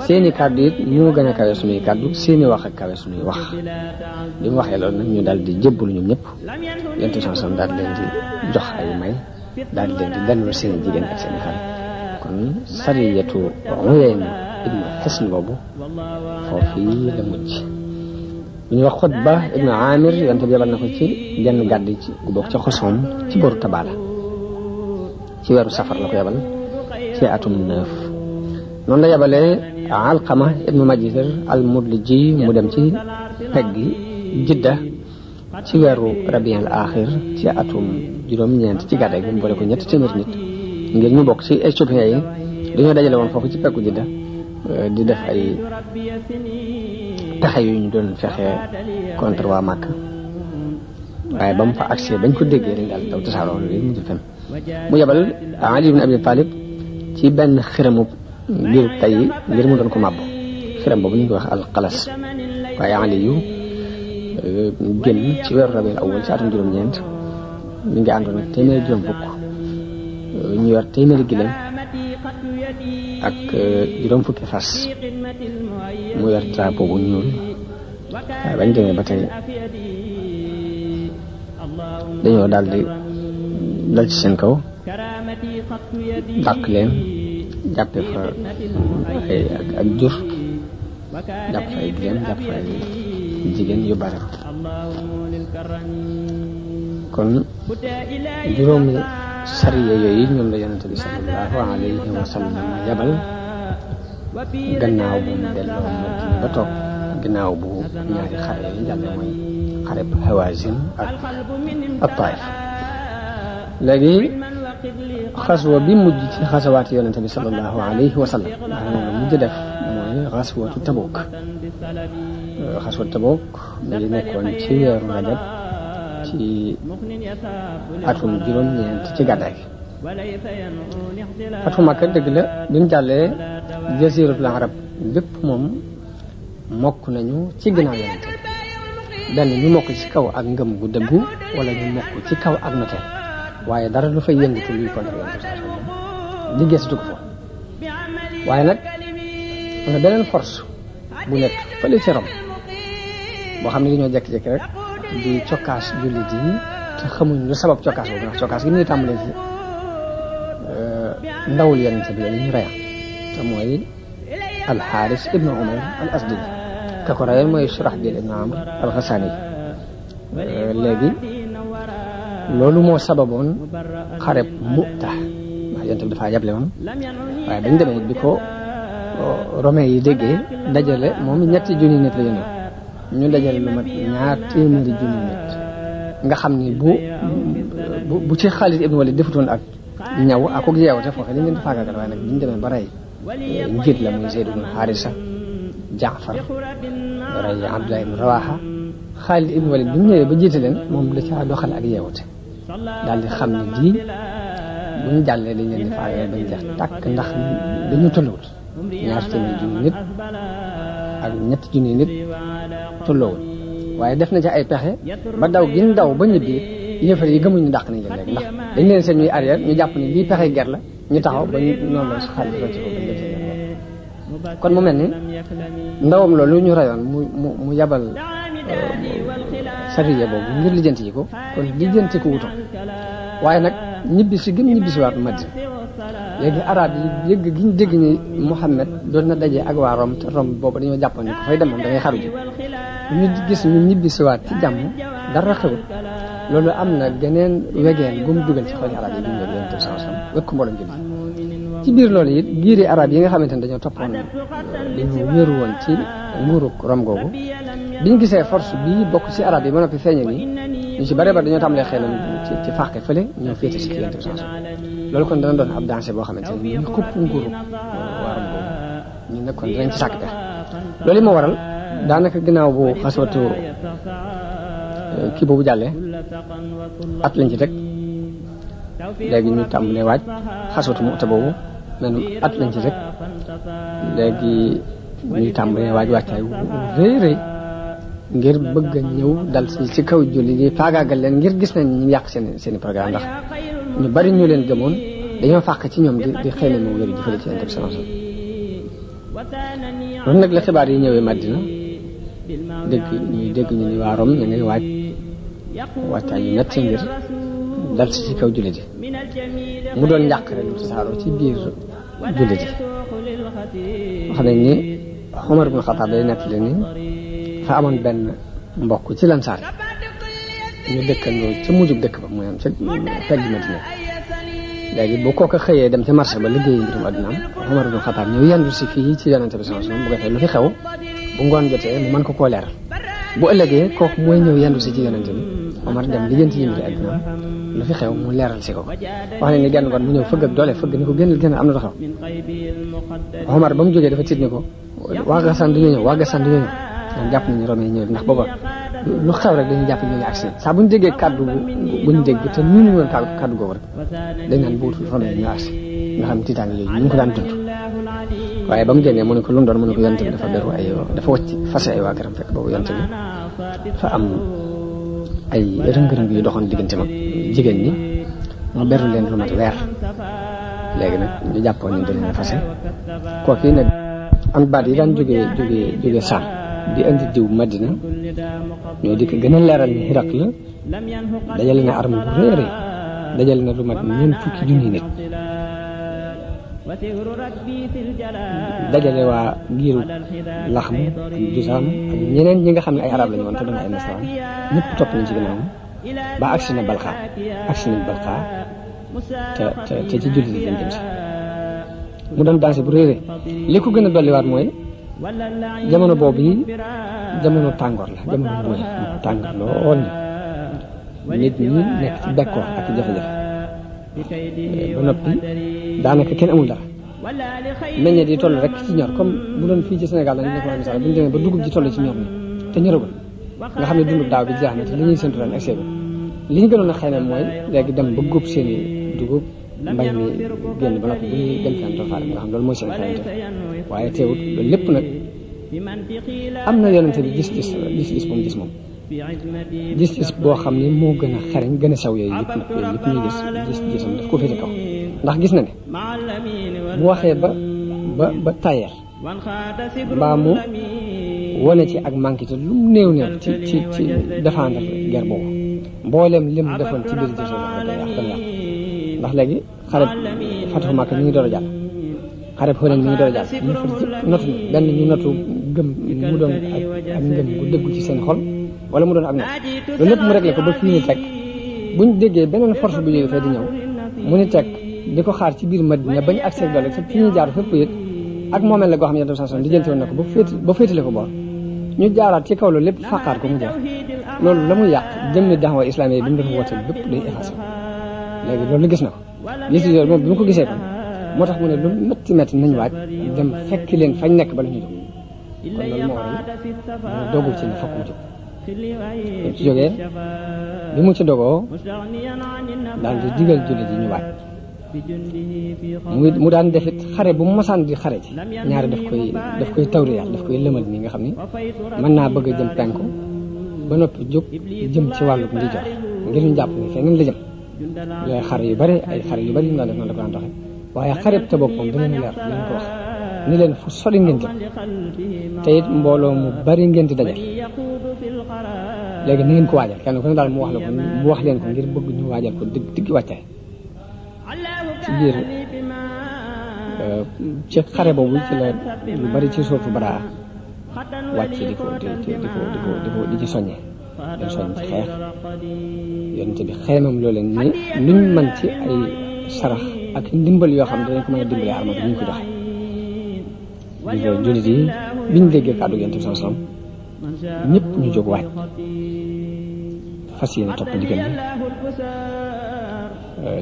seeni kàddu it moo gën a kawe suñuy kàddu seeni wax ak kawe suñuy wax bi mu waxee loolu nag ñu daal di jébbalu ñoom ñëpp yentu chanson daal di leen di jox ay may daal di leen di ganul seeni jigéen ak seeni xale kon sariyatu Uyayna ibnu Hisn boobu foofii la mujj bu ñuy wax Xutba ibnu Amir yonte bi yebal na ko ci genn gàdd ci gu bokk ca Xosom ci boru Tabaala ci weeru safar la ko yebal ci atum 9 noonu la yebalee Alqama ibnu Majzir al-Mudliji mu dem ci peggi Jidda ci weeru Rabiul Axir ci atum juróom-ñeent ci gàddaay gi mu boole ko 300 nit ngir ñu bokk ci éthiopiens yi dañoo dajale woon foofu ci peggu Jidda di def ay pexe yu ñu doon fexe contre waa Màkka waaye ba mu fa accès bañ ko déggee dañ daal daw tasaaroo li mu fen mu yebal Ali ibn Abi Talib ci benn xiramu biir tay ngir mu doon ko màbb xiram boobu ñu ngi wax alxalas waaye Ali yu génn ci weeru Rabiul Awwal ci atum juróom-ñeent mi ngi àndoon ak téeméeri juróom fukk ñu yor téeméeri gileem ak juróom fukki fas mu yor drapeau bu ñuul waaye bañ demee ba tey dañoo daal di dal ci seen kaw dàq leen jàppe fa ay ak jur jàpp fa ay gileem jàpp fa ay jigéen yu bare kon juróomi sariya yooyu ñoom la yonente bi sallallahu alayhi wa sallam yabal gannaaw bu mu delloo Madina ba toog gannaaw bu ñaari xare yooyu jàlle mooy xare bu Hawazin ak Taif léegi xaswa bi mujj ci xasawaati yonente bi sallallahu alayhi wa sallam moom mujj def mooy xaswatu Tabuk xaswatu Tabuk mi ngi nekkoon ci weeru Rajab ci atum juróom-ñeent ci gàddaay gi fatu Makka dëgg la bi mu jàllee jasiratul arab lépp moom mokk nañu ci ginnaaw yonente bi benn ñu mokk ci kaw ak ngëm gu dëggu wala ñu mokk ci kaw ak noteel waaye dara lu fay yëngatu luy contre yonent bi sallallahu alayhi wasallam di geestu ko foofu waaye nag am na beneen force bu nekk fële ci Rome boo xam ne dañoo jekki-jekki rek di cokkaas jullit yi te xamuñ lu sabab cokkaas boobu ndax cokkaas gi ñuy tàmbalee ci ndawul yonent bi ñu reya te mooy alxaaris ibnu umar al asdi ka ko reyoon mooy Surahbil ibnu amr al xasaani léegi loolu moo sababoon xareb Mu'ta ndax yonent bi dafaa yable woon waaye bañ demee bi ko romain yi déggee dajale moom 3 junni nit la yónnee ñu dajale lu mat 200 junni nit nga xam ni bu ci Xaalid ibnu Walid defutoon ak ñaw ak ak yeewte foofu dañ leen di faagaagal waaye nag biñ demee ba rey njiit la muy Zayd ibnu Haarisa Jaafar rey Abdullah ibnu Rawaha Xaalid ibnu Walid bi mu ñëwee ba jiite leen moom da caa doxal ak yeewte daal di xam ne di bu ñu jàllee dañ leen di faagaagal bañ jeex tàkk ndax dañu tolluwul 200 junni nit ak 3 junni nit tolluwul waaye def na ci ay pexe ba daw gi ñu daw ba ñibbi yëfar yi gëmuñu dàq nañ leen léegi ndax dañ leen seen ñuy arrière ñu jàpp ni lii pexe ger la ñu taxaw ba noonu la Xaalid rocc ko bañ dem seen kon mu mel ni ndawam loolu ñu rayoon mu yabal sariya boobu ngir lijjanti yi ko kon lijjanti ko wutoon waaye nag ñibbi si gën ñibbi si waat Madina léegi arab yi yëgg gi ñu dégg ni Muhammad doon na daje ak waa Rome te Rome boobu dañoo jàppoon ni ko fay dem moom da ngay xaru ji ñu gis ñu ñibbi si waat ci jàmm dara xewul loolu am na geneen wegeen gu mu dugal ci xoli arab yi duñ leen yonent bi sallallahu alayhi wasallam wekk ko mboolem julli ci biir loolu it giiri arab yi nga xamante ne dañoo toppoon dañu wéeru woon ci nguuru Rome googu biñ gisee force bii bokk ci arab yi ba noppi feeñe ni ñu ci bare bare dañoo tàmbalee xelam ci fàqe fële ñoo féete si yonent bi sallallahu alayhi wasallam loolu kon dana doon ab danger boo xamante ne ñu xupp nguuru waa Rome googu ñu nekkoon dinañ ci sàkk pexe loolu moo waral daanaka ginnaaw bu xaswatu kii boobu jàllee at lañ ci teg léegi ñu tàmbalee waaj xaswatu Mu'ta boobu men at lañ ci teg léegi ñu tàmbalee waaj waajtaay wu rëy rëy ngir bëgg a ñëw dal ci kaw julli di faagaagal leen ngir gis nañ ñu yàq seen programme ndax ñu bari ñu leen gëmoon dañoo fàq ci ñoom di xëy na moo wéru jëfale ci Yonent bi sallallahu alayhi wasallam loolu nag la xibaar yi ñëwee Madina dégg ñu ni waa Rome ñu ngay waajtaay yu metti ngir dal ci kaw jullit yi mu doon njàq rek lu tasaaroo ci biir jullit yi wax nañ ni Umar ibn Xattaab day nettali ni fa amoon benn mbokk ci Lansaar ñu dëkkandoo ca mujjub dëkk ba mooy am ca pegg Madina léegi bu kooka xëyee dem ca marché ba liggéeyi mbirum addunaam Umar ibn Xattaab ñëw yendu si fii ci Yonent bi sallallahu alayhi wasallam bu ko defee lu fi xew bu ngoon jotee mu mën ko koo leeral bu ëllëgee kooku mooy ñëw yendu si ci Yonent bi Omar dem lijjanti yi mbiri addunaam lu fi xew mu leeral si ko wax ne ni genn ngoon mu ñëw fëgg ak doole fëgg ni ko génn am na lu xew Omar ba mu jógee dafa tiit ni ko waa Gassane du ñu ñëw ñoom jàpp nañu Rome yi ñëw ndax booba lu xew rek dañuy jàpp ñu ngi agsi saa bu ñu déggee kaddu buñ dégg te ñu woon kaddu googu rek dañ naan buutul Rome yi ñu agsi nga xam tiitaange yooyu ñu ngi ko daan dund waaye ba mu génnee mu ne ko lu mu doon mu ne ko Yonent bi dafa beru dafa wacc fase ay waa këram fekk boobu Yonent bi fa am ay rëng-rëng yu doxoon diggante mag jigéen ñi mu beru leen lu mat weer léegi nag ñu jàppoon ni dañ leen fase kooku nag am baat yi daan jógee Saam di indi diw Madina ñoo di ko gën a leeral ni Hiraq la dajale na arme bu rëy rëy dajale na lu mat 40 junni nit dajale waa giiru Laxm ak Jusaam ak ñeneen ñi nga xam ne ay arab lañu woon te doon ay nasaraan ñëpp topp nañ ci ginnaawam ba agsi na Balqa te ci jullit yi lañ jëm si mu doon dansé bu réeré li ko gën a dolliwaat mooy jamono boobu yi jamono tàngoor la jamono mooy tàngoor lool nit ñi nekk ci bekkoor ak jafe-jafe ba noppi daanaka kenn amul dara meññeet yi toll rek ci ñor comme bu doon fii ci Sénégal dañu nekk waa misaal bu ñu demee ba dugub ji toll ci ñor ni te ñoragul nga xam ne dundub daaw bi jeex na te li ñuy séntu ren ak seegu li ñu gënoon a xëy na mooy léegi dem ba góob seen i dugub mbay mi génn ba noppi bu ñuy dem fenn toofaale nga xam loolu mooy seen xeente waaye teewut loolu lépp nag am na yonente bi gis bu mu gis moom gis-gis boo xam ne moo gën a xereñ gën a sew yooyu yëpp ñuy gis-gisam daf ko féete kaw ndax gis na ne bu waxee ba tayal mbaa mu wane ci ak manqué te lu mu néew ci défendre guerre boobu mboolem lim defoon ci biir jëso ndax léegi xareb Fatu Makka mi ngi door a jàll xareb Hunayn mi ngi door a jàll ñu far ci notu benn ñu notu gëm mu doon ak ngëm gu dëggu ci seen xol wala mu doon ak not loolu lépp mu réglé ko ba fii ñu teg buñ déggee beneen force bu jógee fee di ñëw mu ni teg di ko xaar ci biir Madina bañ accès doole te fi ñu jaar fépp it ak moomeel la goo xam ne Yonent bi sallallahu alayhi wasallam di jënte woon na ko ba féetale ko boor ñu jaaraat ci kaw loolu lépp faqaar ko mu jeex loolu la muy yàq jëmmi da'wa islamique bi mu dafa woote bépp day effacé léegi loolu gis na ko gis yooyu moom bi mu ko gisee kon moo tax mu ne lu métti nañ waaj dem fekk leen fañ nekk ba la ñu jóg kon loolu moo waral mu dogu ci ne fokk mu jóg bu ci jógee bi mu ci dogoo daal di digal jullit yi ñu waaj mu daan defit xare bu mu masaan di xare ci ñaari daf koy tawriyaat daf koy lëmal nii nga xam ni mën naa bëgg a jëm penku ba noppi jóg jëm ci wàllu ndijoor ngir ñu jàpp ni feneen la jëm yooyu xare yu bari yu mu daan def noonu la ko daan doxee waaye xare te bopp moom dana leer dinañ ko wax ni leen fu sori ngeen jëm te it mbooloo mu bari ngeen di dajal léegi ni ngeen ko waajal kenn ku ne daal mu wax leen ko ngir bëgg ñu waajal ko digg wàccaay ci biir ci xare boobu ci la lu bari ci suufu Baraa wàcc di ci soññee dañ soññ ci xeex yonent bi xeemam loo leen ni luñ mën ci ay sarax ak ndimbal yoo xam ne danañ ko mën a dimbalee arma bi ñu ko joxe jullit yi biñ déggee kàddu Yonent bi sallallahu alayhi wasallam ñëpp ñu jóg waaj fas yéene topp ndigal bi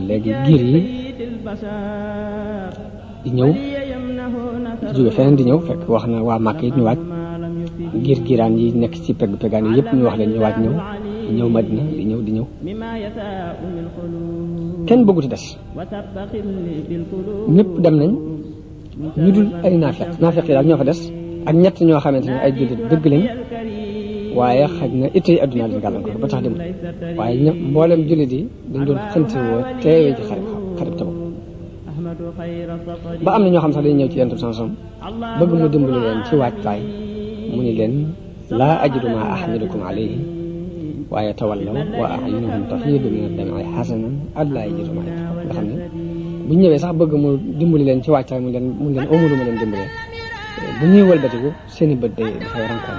léegi giir yi di ñëw di jóge feneen di ñëw fekk wax na waa Màkka it ñu waaj giiraan yi nekk ci peggaan yi yëpp ñu wax leen ñu waaj ñëw Madina di ñëw kenn bëgguti des ñëpp dem nañ ñu dul ay naafeq yi daal ñoo fa des ak ñett ñoo xamante ne ay jullit dëgg lañ waaye xaj na ittey adduna leen gàllankoor ba tax demul waaye mboolem jullit yi dañ doon xëntiwoo teewee ci xarit Tabuk ba am na ñoo xam sax dañuy ñëw ci Yonent bi sallallahu alayhi wasallam bëgg mu dimbali leen ci waajtaay mu ni leen laa ajidu maa ahmilukum alayhi waaye tawallaw wa a'yunuhum tafiidu mina ad-dam'i hasanan allaa yajidu maa yunfiquun nga xam ne bu ñëwee sax bëgg mu dimbali leen ci waajtaay mu leen amulu ma leen dimbalee bu ñuy wëlbatiku seen i bët dafay rankoon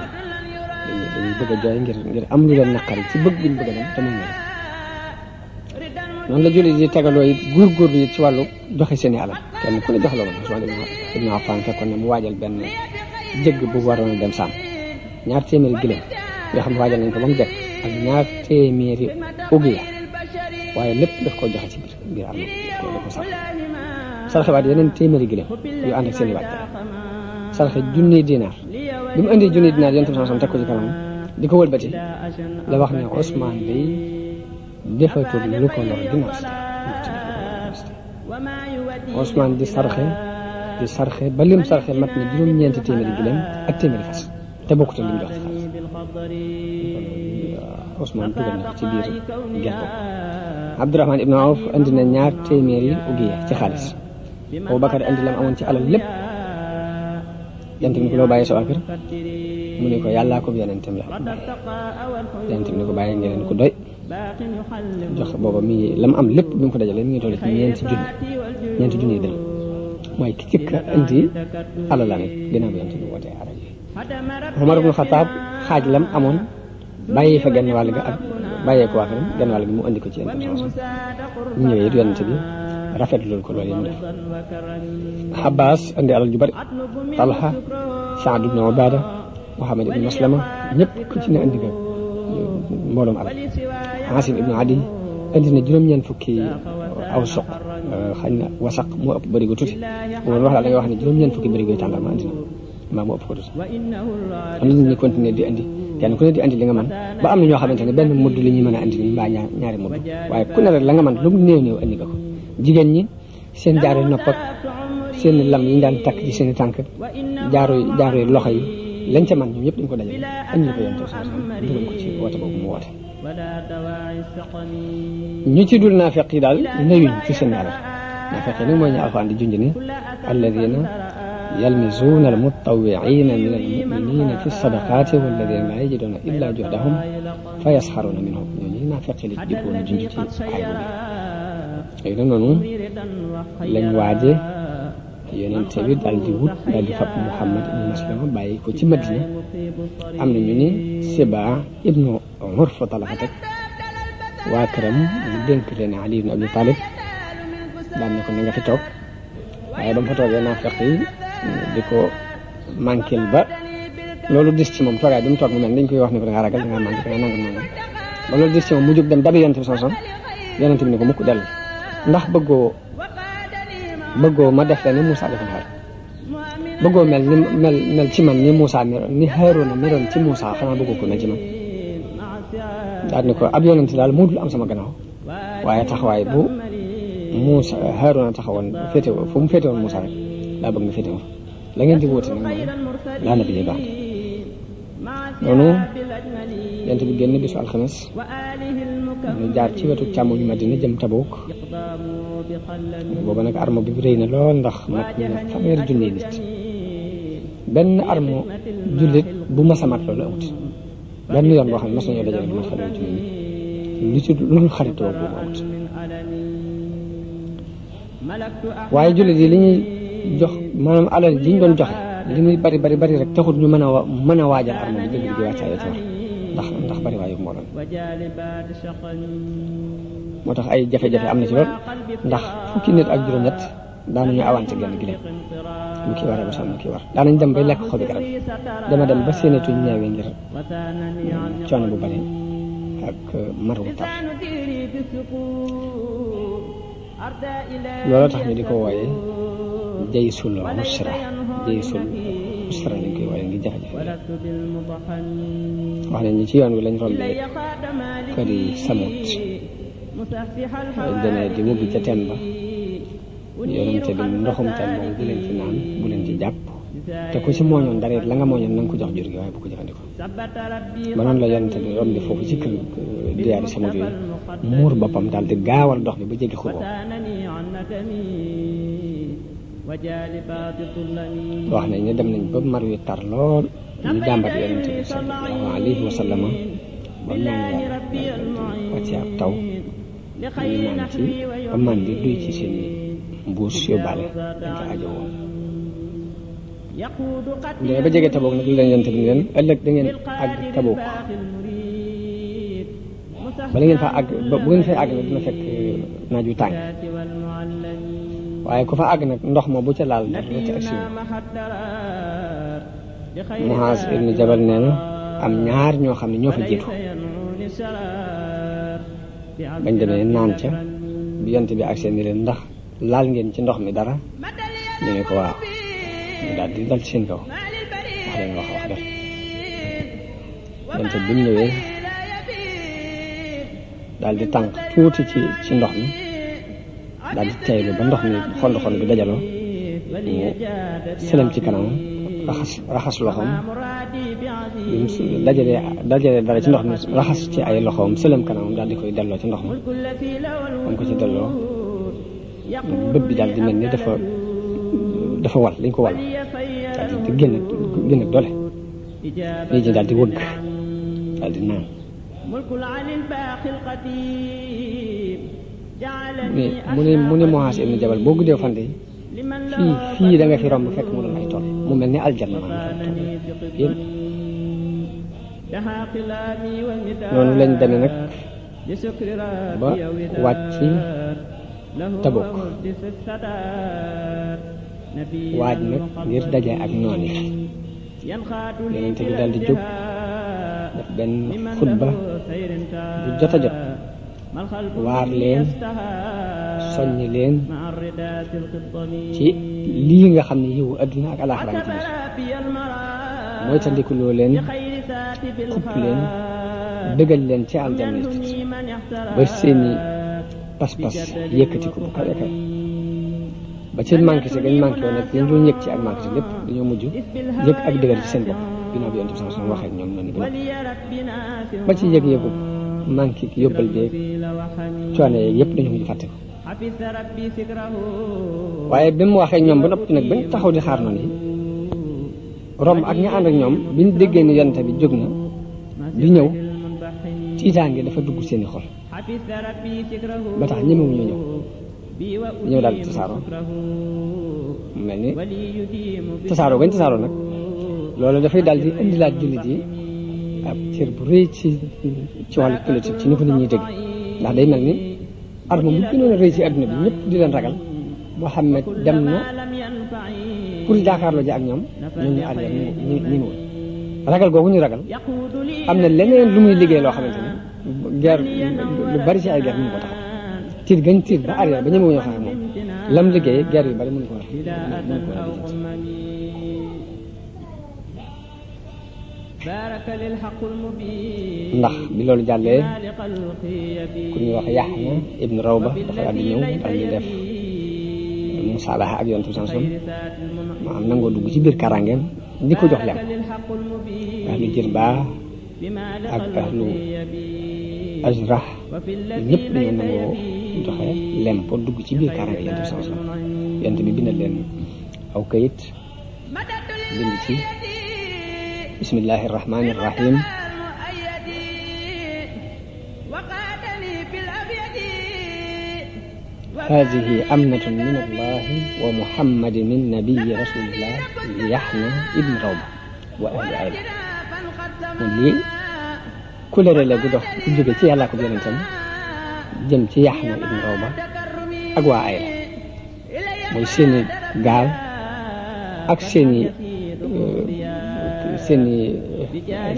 dañuy bëgg a jooy ngir am lu leen naqari ci bëgg buñ bëgg a dem te mën na noonu la jullit yi tegaloo it góorgóorlu it ci wàllu joxe seen i alal kenn ku ne jox la woon Usmaan ibn Affaan fekkoon ne mu waajal benn jëgg bu waroon a dem sàmm 2 téeméeri gëléem yoo xam ne waajal nañ ko ba mu jekk ak 2 téeméeri ugiya waaye lépp daf ko joxe ci biir am da ko sarxe waat yeneen téeméeri gëléem yu ànd ak seen i waajtaay sarxe junniy dinaar bi mu indi junniy dinaar Yonent bi sallallahu alayhi wasallam teg ko ci kanam di ko wëlbati la wax ne Usmaan day defatul lu ko lor dina Usmaan di sarxe ba lim sarxe mat na juróom-ñeenti téeméeri gëléem ak téeméeri fas te bokkut ak li mu jox ci xaalis Usmaan dugal na ko ci biir gerte Abdurahmaan ibn Awf andi na 2 téeméeri ugiya ci xaalis Abu Bakar andi lam amoon ci alal lépp Yonent bi ni ko loo bàyyee sa waa kër mu ne ko yàllaa ko yonentam la Yonent bi ni ko bàyyee ngeen ko doy jox booba mi ngi la mu am lépp bi mu ko dajalee mi ngi toll ci 4 junni dërëm mooy ki ci indi alalam it ginnaaw bi Yonent bi wootee arab yi Umar ibn Xattaab xaaj lam amoon bàyyi fa genn wàll ga ak bàyyee ko waa këram genn wàll gi mu andi ko ci Yonent bi ñu ñëwee it Yonent bi rafetlu ko loolu yi mu def Abbas andi alal ju bari Talha Saad ibn Ubaada Muhammad ibn Maslama ñëpp ku ci ne andi ko mbooloom alal Asim ibn Adi andi na 9 fukki aw soq xañ na wasaq moo ëpp bërigo tuuti moom wax la da ngay wax ne 9 fukki bërigo tàndarma andi na mbaa moo ëpp ko tuuti am na ñu continuer di andi kenn ku ne di andi li nga mën ba am na ñoo xamante ne benn mudd li ñuy mën a andi ni mbaa ñaari mudd waaye ku ne rek la nga mën lu mu néew andi nga ko jigéen ñi seen jaaro nopp ak seen lam yi ñu daan takk ci seen i tànk jaaro loxo yi lañ ca man ñoom ñëpp dañ ko dajale andi ko yonent sallallahu alayhi wasallam dugal ko ci woote boobu mu woote ñu ci dul naafeq yi daal nayuñ ci seen alal naafeq yi nag mooy ñu alxuraan di junj ni alladina yalmizuuna almutawwiina min almuminina fi sadaqaati walladina laa yajiduna illa juhdahum fa yasxaruuna minhum ñooñu naafeq yi la jikkoon a junj ci aay boobu léegi nag noonu lañ waaje yonente bi daal di wut daal di fab Muhammad ibnu Maslama bàyyi ko ci Madina am na ñu ni Siba ibnu Urfata la fa teg waa këram mu dénk leen Ali ibnu Abi Talib daan ne ko na nga fi toog waaye ba mu fa toogee naafeq yi di ko manquil ba loolu dis ci moom toogaay bi mu toog mu mel dañ koy wax ne ko da ngaa ragal da ngaa manqué da ngaa nangam ba loolu dis ci moom mu jóg dem dabi yonente bi soson yonente bi ne ko mukk dell ndax bëggoo ma def la ni Moussa defoon xar bëggoo mel ci man ni Moussa ni Haaruna meloon ci Moussa xanaa bëggoo ko mel ci man daal ni ko ab yonente daal moo dul am sama gannaaw waaye taxawaay bu Moussa Haaruna taxawoon féete fu mu féete woon Moussa rek laa bëgg nga féete woon la ngeen di wóote nag mooy laa na bi baax noonu yonent bi génn bisu alxames ñu jaar ci wetu càmmoñu Madina jëm Tabuk booba nag arme bi rëy na lool ndax mat na 1,000 junni nit benn arme jullit bu mas a mat loolu amut benn yoon boo xam ne mas nañoo dajale lu mat 1,000 junni nit li ci lu dul xaritoo boobu amut waaye jullit yi li ñuy jox maanaam alal ji ñu doon joxe li muy bari rek taxut ñu mën a waajal arme bi dëgg di wàccaay ci war ndax bari waayu moo doon moo tax ay jafe-jafe am na ci lool ndax fukki nit ak juróom-ñett daanañu awante genn gileem mu kii waree ba sax mu kii war daanañ dem bay lekk xobi garab dama dem ba séenatuñ ñeewee ngir coono bu bari ak mar wu tar loolu tax ñu di ko wooyee jaysul usra lañ koy wooyee ngir jafe-jafe wax nañ ñi ci yoon wi lañ rombee kër yi Samut demee di wëgg ca teen ba yonente bi ndoxum teen boobu bu leen ci naan bu leen ci jàpp te ku ci mooñoon dara la nga mooñoon na nga ko jox jur gi waaye bu ko jëfandikoo ba noonu la yonente bi rombi foofu ci kër diyaari Samut yooyu muur boppam daal di gaawal dox bi ba jéggi xur boobu wax nañ ne dem nañ ba mar wi tar lool ñu jàmbat yonente bi sallallahu alayhi wa sallam ba ñaan yàlla wàcce ab taw ñu naan ci ba man di duy ci seen mbuus yóbbaale dañ ko ajo woon ndee ba jege Tabuk nag li leen yonente bi ne leen ëllëg da ngeen àgg Tabuk bala ngeen fa àgg bu ngeen fay àgg nag dina fekk naaj wu tàng waaye ku fa àgg nag ndox ma bu ca laal dara ci ak siw Muaaz ibn Jabal nee na am ñaar ñoo xam ne ñoo fa jiitu bañ demee naan ca bi yonent bi ak seen ni leen ndax laal ngeen ci ndox mi dara ñu ne ko waaw ñu daal di dal ci seen kaw wax leen wax def yonent bi mu ñëwee daal di tànk tuuti ci ndox mi daal di teylu ba ndox mi xond bi dajaloo mu sëlëm ci kanam raxas loxoom dajale dara ci ndox mi raxas ci ay loxoom sëlëm kanamam daal di koy delloo ci ndox ma am ko ci delloo bëb bi daal di mel ni dafa wal dañ ko wal daal di génn doole lii ji daal di wëgg daal di naan mu ne Muaaz ibn Jabal boo guddee fan de fii da nga fi romb fekk mu doon ay tool mu mel ni aljanna yéen noonu lañ demee nag ba wàcc Tabuk waaj nag ngir daje ak noon yi yonent bi daal di jóg def benn xutba bu jot a jot waar leen soññ leen ci lii nga xam ne yiwu adduna ak alaxira ci biir mooy tandikuloo leen xupp leen dëggal leen ci aljanna ba seeni pas-pas yëkkati ko bu kawe kawe ba ci manqué si gañ manqué woon nag liñ doon yëg ci ak manqué si lépp dañoo mujj yëg ak dëggal ci seen bopp ginnaaw bi yonent bi sallallahu alayhi wasallam waxee ñoom noonu ba ci yëg-yëgu manqué yóbbal beeg coono yeeg yëpp dañu mujj fàtte ko waaye bi mu waxee ñoom ba noppi nag bañ taxaw di xaar noonu yi romb ak ña ànd ak ñoom biñ déggee ni yonent bi jóg na di ñëw tiitaange dafa dugg seeni xol ba tax ñemewuñu ñëw daal tasaaroo mu mel ni tasaaroo gañ tasaaroo nag loolu dafay daal di indilaat jullit yi ab cër bu rëy ci wàllu politique ci ni ko nit ñi dégg ndax day mel ni arme bu gënoon a rëy ci adduna bi ñëpp di leen ragal Muhammad dem na pour jaakaarloo ji ak ñoom ñun ñu arrière ñu woon ragal googu ñu ragal am na leneen lu muy liggéey loo xamante ni guerre lu bari ci ay guerre mënu ko taxaw tiit gañ tiit ba arrière ba ñemewuñoo xeex moom lam liggéey guerre yu bari mënu ko ndax bi loolu jàllee ku ñuy wax Yaxya ibn Rawba dafa daal di ñëw daal di def musaalaha ak yonent bi sallallahu alayhi wasallam maanaam nangoo dugg ci biir karangeem di ko jox lem ahlu Jirbaa ak ahlu Ajrah ñëpp dañoo nangoo joxe lem pour dugg ci biir karange yonent bi sallallahu alayhi wasallam yonent bi bindal leen aw kayit bind ci bismillahi irrahmani irrahim hadihi amnatun min allahi wa muhammadin nabiyi rasulillah li Yaxna ibn Rawba wa ahli ayla moom lii kulére la gu dox ku jóge ci yàllaa ko yonentam jëm ci Yaxna ibn Rawba ak waa ayla mooy seeni gaal ak seeni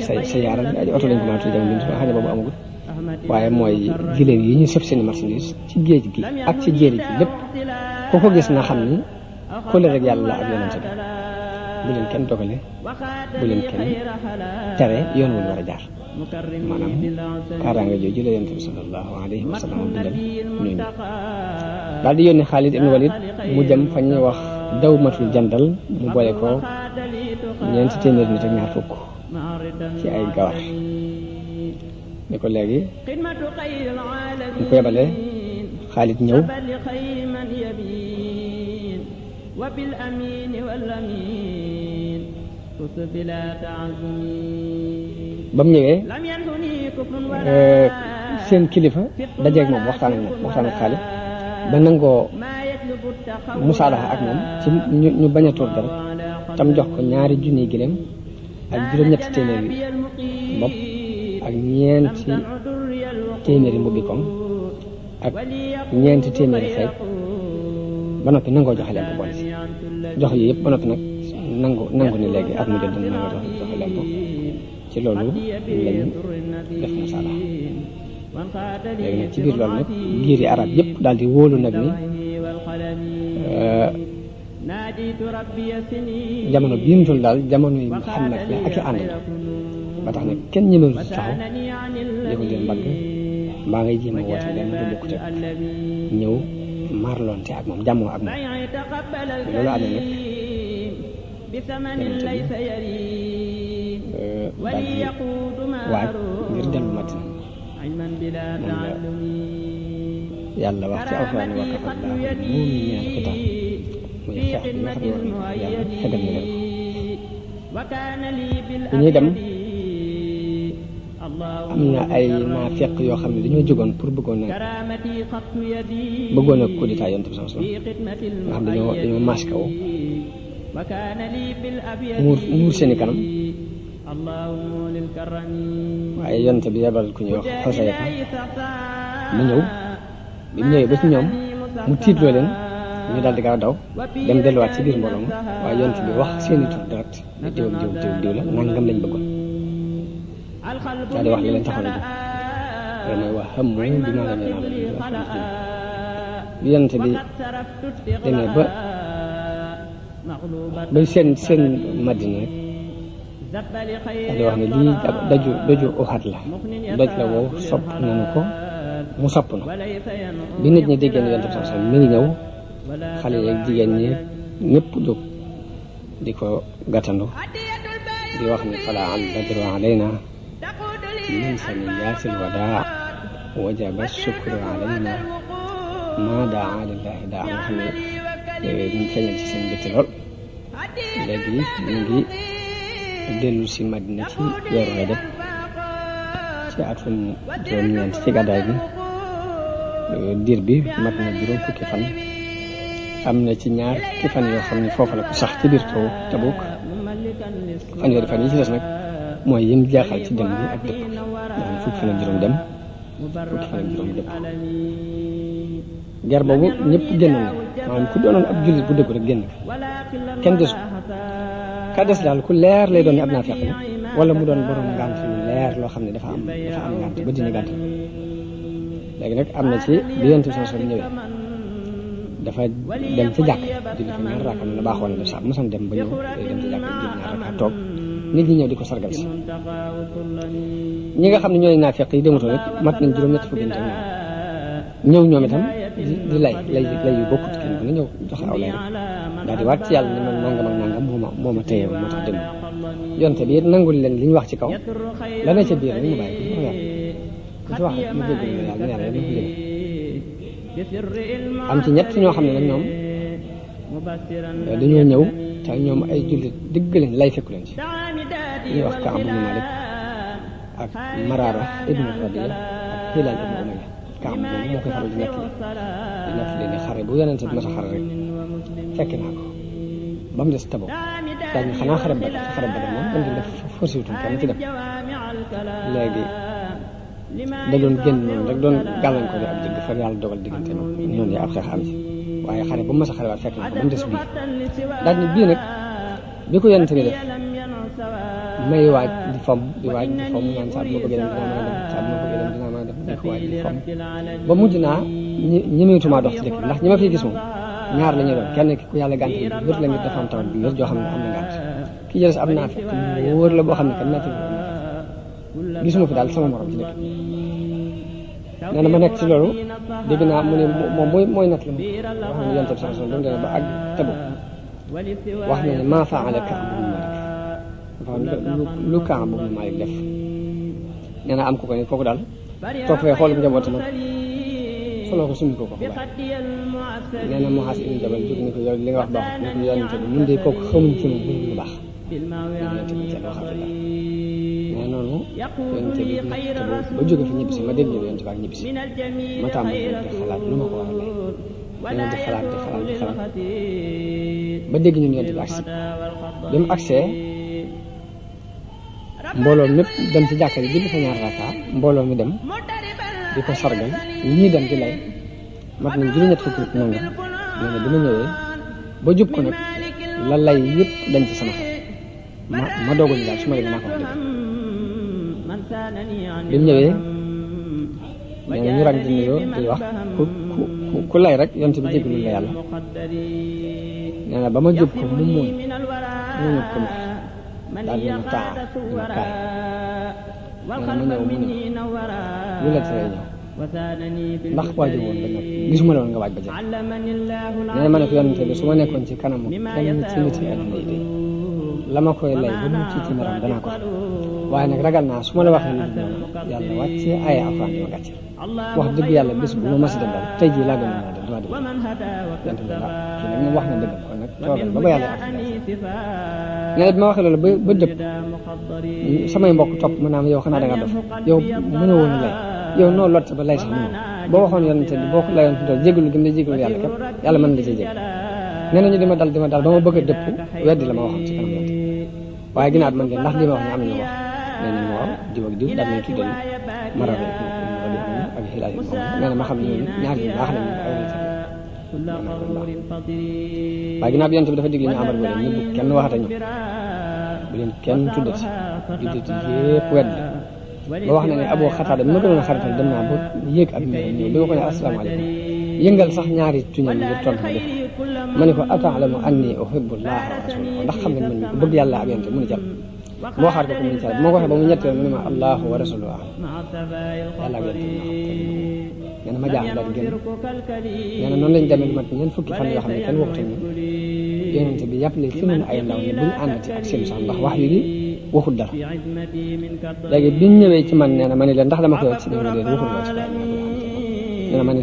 sa yaaral ay oto lañ ko mën a tuddee jamono bi xam ne boobu amagul waaye mooy giléem yi ñu sëf seeni marchandise ci géej gi ak ci jéeri gi lépp ku ko gis na xam ni kóllëre rek yàlla la ak yonent bi bu leen kenn dogale bu leen kenn tere yoon wu ñu war a jaar maanaam kaaraanga jooju la yonent bi sallallahu alayhi wa sallam bindal ñooñu daal di yónni Xaalid ibn Walid mu jëm fa ñuy wax dawmatul jandal mu boole ko 400 nit ak ñaar fukk ci ay gawar ni ko léegi ñu ko yebalee Xaalid ñëw ba mu ñëwee seen kilifa dajeeg moom waxtaan ak Xaalid ba nangoo musaalaha ak moom ci ñu bañ a tuur dara tam jox ko 2 junniy gileem ak 7 téeméeri bopp ak 4 téeméeri mbubbi koŋ ak 4 téeméeri xeej ba noppi nangoo joxe lemp boole si jox yi yëpp ba noppi nag nangu ni léegi at mu jot dana nangoo joxe lemp ci loolu lañ def musaalaha léegi nag ci biir loolu nag giir yi arab yëpp daal di wóolu nag ni jamono bii mu toll daal jamono yi Muhammad la ak i ànd ba tax nag kenn ñemewul ci taxaw yëgal leen mbagg mbaa ngay jéem a woote leen lu bokkut ak ñëw marlonte ak moom jàmmoo ak moom loolu amee nag yonent bi daal di waaj ngir dellu Madina moom la yàlla wax ci alxuraan wa kafallaahu al-mu'miniina al-qitaal muy xeex bi nga xam ne yàlla fegal na leen bi ñuy dem am na ay naafeq yoo xam ne dañoo jógoon pour bëggoon a coup d'état yonent bi sallallahu alayhi wasallam nga xam dañoo masqué wu muur seeni kanam waaye yonent bi yebal ku ñuy wax Xusayfa mu ñëw bi mu ñëwee ba ci ñoom mu tiitloo leen ñu daal di gaaw daw dem delluwaat ci biir mbooloo ma waaye yonent bi wax seeni tur direct diw la nangam lañ bëggoon daal di wax li leen taxoon a jóg loolu mooy wax xam mooy bi ma la ñu naan bi yonent bi demee ba seen Madina rek daal di wax ne lii daju Uhud la doj la wow sopp nañu ko mu sopp na bi nit ñi déggee ne yonent bi sallallahu alayhi wasallam mi ngi ñëw xale yeeg jigéen ñi ñëpp jóg di ko gàttandu di wax ni fala al badru alayna min saniyaatil wadaa wajaba shukru alayna ma daa lillahi daa nga xam ne ñu feeñal ci seen mbégte lool léegi ñu ngi dellu si Madina ci weeru Rajab ci atum juróom-ñeent ci gàddaay gi diir bi mat na juróom fukki fan am na ci ñaar fukki fan yoo xam ne foofu la ko sax ci biir taw Tabuk fanweeri fan yi ci des nag mooy yim jaaxal ci dem bi ak dëpp maanaam fukki fan ak juróom dem fukki fan ak juróom dëpp ger boobu ñëpp génn na maanaam ku doonoon ab jullit bu dëggu rek génn kenn desu ka des daal ku leer lay doon ne ab naafeq la wala mu doon borom ngànt lu leer loo xam ne dafa am ngànt ba dina gànt léegi nag am na ci bi Yonent bi sallallahu alayhi wasallam ñëwee dafa dem ci jàkk julli fa ñaar rakka la baaxoon na def sax mosoon dem ba ñëw day dem ci jàkk julli ñaar rakka toog nit ñi ñëw di ko sargal si ñi nga xam ne ñooy naafeq yi demutoon rek mat nañ juróom-ñetti fukki nit ak ñëw ñoom itam di lay yu bokkut kenn ku ne ñëw joxe aw lay rek daal di waat ci yàlla ne man nangam ak nangam moo ma téye moo tax dem yonte bi it nangul leen li ñu wax ci kaw la ne ca biir rek mu bàyyi ko yàlla ci wax mu jéggul ne yàlla yàlla na ko jëlee am ci ñett ñoo xam ne nag ñoom dañoo ñëw te ñoom ay jullit dëgg leen lay fekku leen ci ñuy wax Kaab ibn Malik ak Maraara ibnu Rabiya ak Hilaal ibnu Umayya Kaab moom moo koy faral di nettali ne xare bu Yonent bi masa xare rek fekk naa ko ba mu des Tabuk daal ñu xanaa xare Badar te xare Badar moom dañ def forcé wutum kenn ci dem léegi da doon génn noonu rek doon gàllankoor ab jëgg fa yàlla dogal diggante noonu yi ab xeex am ci waaye xare bu masa xare waat fekk naa ko ba mu des bii daal ni bii nag bi ko Yonent bi def may waaj di fom naan saa bu ma bëggee dem dinaa mën a dem di ko waaj di fom ba mujj naa ñemeetuma dox ci dëkk ndax ñi ma fiy gis moom ñaar la ñuy doon kenn ki ku yàlla gànt bi wër la nit dafa am tawat bi wër joo xam ne am na gànt ki jëles am naa fekk wóor la boo xam ne kenn natt gisuma fi daal sama morom ci dëkk nee na ma nekk ci loolu dégg naa mu ne moom mooy natt la mu wax ne Yonent bi sallallahu alayhi wasallam dana ba àgg Tabuk wax na ne maa faala Kaab ibn Malik lu Kaab ibn Malik def nee na am ku ko ne kooku daal toog fee xool bu njabootam soloo ko summi ko bàyyi nee na Muaaz ibn Jabal jóg ni ko yow li nga wax baaxut ni ko Yonent bi mun de kooku xamuñ ci moom lu baax Yonent bi ca waxati la mais noonu Yonent bi ba jóge fi ñibbisi ma dégg Yonent bi ak ñibbisi ma tàmbali di xalaat lu ma ko war a lay nee na di xalaat ba dégg ñun Yonent bi agsi bi mu agsee mbooloo mépp dem ci jàkka ji julli fa ñaar rakka mbooloo mi dem di ko sargal ñii dem di lay mat nañ juróom-ñett fukki nit nangam nee na bi ma ñëwee ba jub ko nag la lay yëpp dañ ci sama xel ma dooguñu daal su ma demee naa ko wax dëgg bi mu ñëwee nee na ñu rang di nuyoo di wax ku lay rek Yonent bi jéggalul la yàlla nee na ba ma jub ko mu muuñ ko daal di ma taa di ma kaay nee na ma ñëw mu ne lu la tere ñëw ndax waaju woon ba noppi gisuma la woon nga waaj ba jël nee na ma ne ko Yonent bi su ma nekkoon ci kanamu kenn ci nit yi àddina yi de la ma koy lay ba mu ci meram danaa ko waaye nag ragal naa su ma la waxee nit ñi yàlla wàcce ay afaan yi ma gàcce wax dëgg yàlla bis bu ma mas a dem daal tey jii laa gën a mën a dem damaa dem Yonent bi daal kii nag moom wax na dëgg kon nag toogal ba yàlla ak nee na bi ma waxee loolu ba dëpp samay mbokk topp ma naam yow xanaa da nga dof yow mënoo woon lay yow noo lot ba lay sax mënoo boo waxoon Yonent bi boo ko layoon fi doon jégalu gi mu ne jégalu yàlla képp yàlla mën na la cee jég nee nañu di ma dal ba ma bëgg a dëpp weddi la ma waxoon ci kanam Yonent waaye ginnaaw man de ndax li ma wax ne am nañu wax nee nañu waaw diw ak diw daal nañ tuddal Maraara ak Hilaal nee na ma xam ne ñooñu ñaar yu baax lañu ay waaye ginnaaw bi Yonent bi dafa digle ñu amar booleen ñu bu kenn waxata ñu bu leen kenn tuddati juddati yépp wedd ba wax na ne Abu Xataada bi ma gënoon a xarital dem naa ba yéeg ab mbir ñëw bi ma ko ne asalaamaaleykum yëngal sax ñaari tuñam ngir tontu ma def ma ne ko ata'lamu anni uhibbu llaha wa rasulahu ndax xam nga man mi ko bëgg yàlla ak Yonent mu ni jàll ma waxaat ko ko mu ni jàll bu ma ko waxee ba mu ñetteel mu ne ma allahu wa rasuluhu yàlla ak Yonent nee na ma jaaxle daal génn nee na noonu lañ demee mat ñeent fukki fan yoo xam ne kenn waxutu ñu Yonent bi yàppale fi nun ay ndaw ne buñu àndati ak seen sax ndax wax yu gi waxul dara léegi biñ ñëwee ci man nee na ma ne leen ndax dama koy wax ci déglu leen waxul lool ci bàyyi nee na ma ne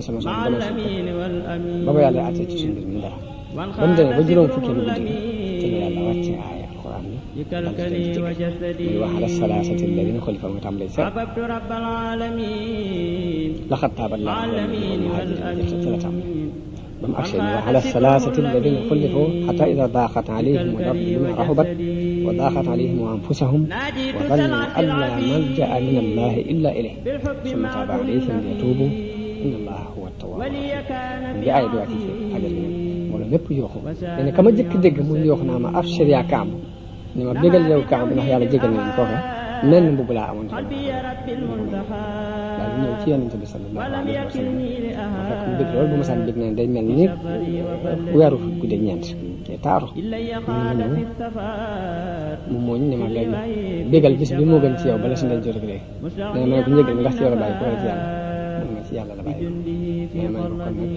sama soxna dama suuf ba ko yàlla àttee ci suñu mbir mi dara ba mu demee ba juróom fukkeelu guddi gi ci la yàlla wàcce aaya alquran ni dal ci leen ci muy wax ala salaasati alladina xulifa mu tàmbalee sa laqad taaba allahu ala nabi wa muhajirin ci la tàmbalee ba mu agsee ni wa ala salaasati alladina xulifu xata ida daaqat alayhim al-ardu bima raxubat wa daaqat alayhim anfusahum wa dannu an la malja'a min allahi illa ilayhi summa taaba alayhim liyatuubu inna allaha huwa at-tawwaabu rahiim ngi ay do wàcc ci fajar gi wala lépp yooxu nee na ka ma jëkk dégg muy yooxu naa ma abshir yaa Kaab ni ma bégal yow Kaab ndax yàlla jégal nañu kooka mel ni mbubb laa amoon daal di ñëw ci yonent bi sallallahu alayhi wa sallam ma fekk mu bég loolu bu ma saan bég neen day mel ni weeru guddeeg ñeent te taaru mu muuñ ni ma léegi bégal bis bi moo gën ci yow bala si ndey jot ak léegi nee na ma ne ko njëgal ndax ci yow la bàyyi ko wala ci yàlla ma ci yàlla la bàyyi mais ma ne ko kon nag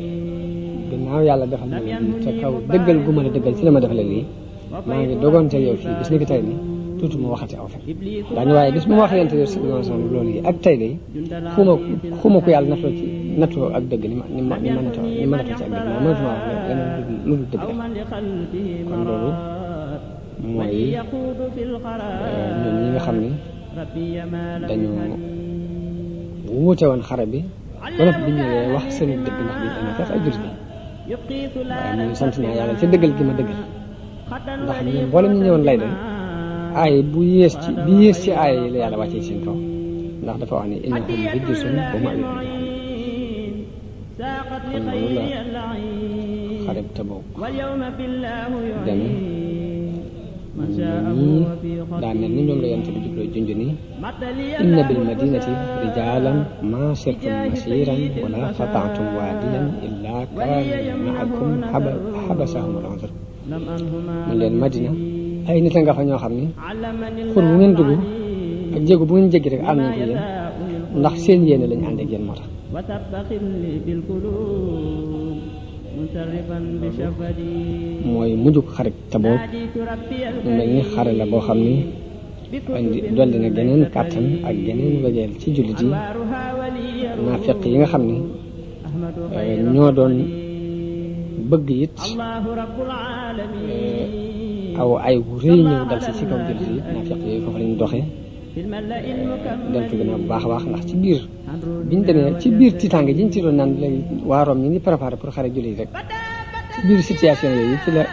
ginnaaw yàlla defal na lii te kaw dëggal gu ma la dëggal ci la ma defale lii maa ngi dogoonte yow fii bis ni ki tey ni tuuti ma waxati aw fen daañu waaye bis mu wax yente yow si loolu yi ak tey day xuma ko yàlla nattoo ak dëgg ni ma natoo ci ak dëgg ma mënatuma wax leneen lu dul dëgg rek kon loolu mooy ñun ñi nga xam ni dañu wuute woon xare bi ba noppi bi ñëwee wax seen dëgg ndax bi amee fekk ay jullit waaye mu ngi sant naa yàlla ca dëggal gi ma dëggal ndax ñun mboolem ñu ñëwoon lay de aay bu yées ci bi yées ci aay yi la yàlla wàccee seen kaw ndax dafa wax ni innahum rijsun wa ma'waahum kon loolu la xare bi Tabuk demee ñii daa mel ni ñoom la yonent bi jubloo junj ni inna bil madinati rijalan ma sirtum masiran wala qata'tum wadiyan illa kaanu ma'akum habasahum al-'udhr mu leen Madina ay nit a nga fa ñoo xam ni xur bu ngeen dugg ak jéego bu ngeen jéggi rek ànd nañ ko yéen ndax seen yéene lañu ànd ak yéen moo tax mooy mujjug xarit Tabuk mu mel ni xare la boo xam ni indi dolli na geneen kàttan ak geneen wegeel ci jullit yi naafiq yi nga xam ni ñoo doon bëgg it aw ay wu rëy ñëw dal si ci kaw jullit yi naafiq yooyu foofu lañu doxee deltu gën a bu baax a baax ndax ci biir biñ demee ci biir tiitaange jiñ ci doon naan léegi waa Rome ñi ngi préparé pour xare jullit rek ci biir situation yooyu ci la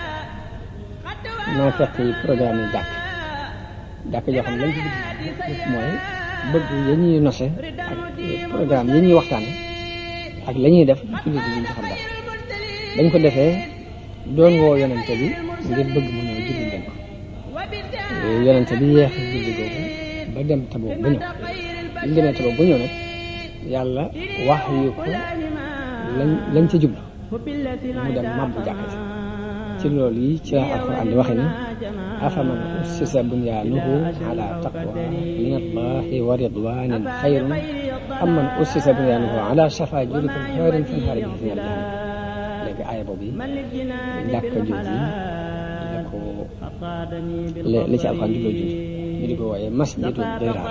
naafiq yi programme yi jàkk joo xam ne lañ ci bëgg mooy bëgg ya ñuy nose ak programme yi ñuy waxtaane ak la ñuy def jullit yi duñ ci xam dara dañ ko defee doon woo yonente bi ngir bëgg mu ñëw julli leen ko yonente bi yeex julli googu ba dem Tabuk ba ñëw liñ demee Tabuk ba ñëw nag yàlla wax yu ko lañ ca jublu mu dem mabbu jàkk ci loolu yi ci alquran di waxe ni afaman ussisa bunyaanuhu ala taqwa min allahi wa ridwanin xayrun amman ussisa bunyaanuhu ala shafa jurifin xayrin fanhaara bihi fi jahannam léegi aaya boobu yi jàkk jooju la ko li ci alquran jubloo jul ñu di ko wooye masjidu diraar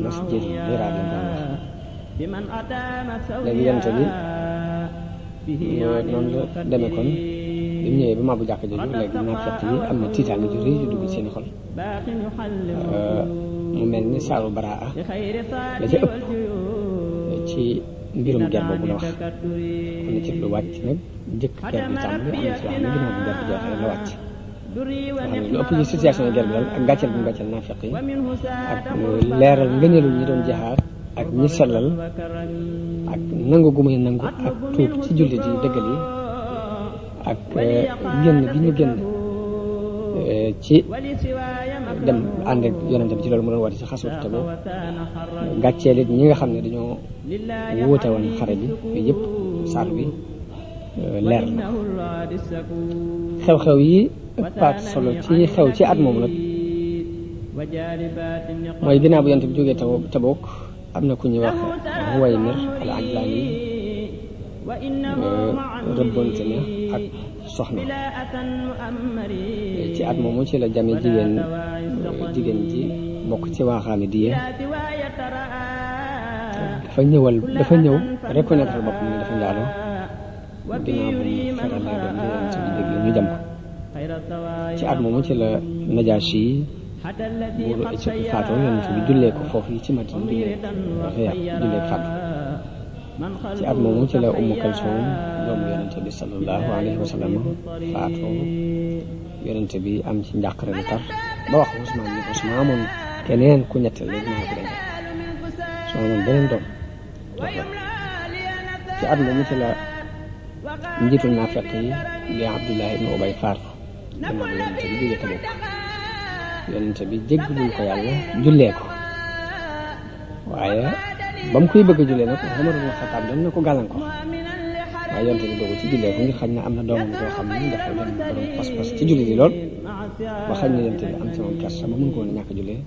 masjidu diraar lañ daan wax léegi yonent bi noonu la demee kon bi mu ñëwee ba mabbu jàkk jooju léegi naafiq yi am na tiitaange ju rëy yu dugg seen xol mu mel ni saaru baraa la ca ëpp ci mbirum ger boobu la wax kon ci lu wàcc nag njëkk ger bi tàmbali am na ci wax ne ginnaaw bu ger bi jeexee la wàcc nga xam ne lu ëpp ci situation ger bi daal ak gàcceel bu mu gàcceel naafiq yi ak leeral ngëneelu ñi doon jaxaar ak ñi sellal ak nangu gu muy nangu ak tuub ci jullit yi dëggal yi ak génn gi ñu génn ci dem ànd ak yonente bi ci loolu mu doon woote ci xaswatu Tabuk gàcceel it ñi nga xam ne dañoo wuute woon xare bi yooyu yëpp saar bi leer na xew-xew yi ëppaat solo ci xew ci at moomu nag mooy ginnaaw bu yonente bi jógee Tabuk am na ku ñuy wax Huwaymir al-Ajlani rëbbonte na ak soxna ci at moomu ci la jame jigéen ji bokk ci waaxaami diye dafa ñëw reconnaître boppam ne dafa njaaloo ginnaaw bu mu feralee doon yonent bi dégg ñu jam ko ci at moomu ci la Najaashi buuru Éthiopie faatoo yonent bi jullee ko foofu yi ci Madina jullee faatu ci at moomu ci la Ummu Kalsum doomu yonent bi sallallahu alayhi wa sallam faatoo yonent bi am ci njàqare lu tar ba wax Usmaan ni ko su ma amoon keneen ku ñetteel léegi naa ko denc su ma amoon beneen doom ci at moomu ci la njiitul naafeq yi di Abdullah ibn Ubay faatu gannaaw bi yonent bi jóge Tabuk yonent bi jéggalul ko yàlla jullee ko waaye ba mu koy bëgg a jullee nag Umar ibn Xattaab doon na ko gàllankoor waaye yonent bi dogu ci jullee ko ngir xañ na am na doomam yoo xam ne dafa doon borom pas-pas ci jullit yi lool ba xañ na yonent bi am ci moom kersa ba mën ko woon a ñàkk jullee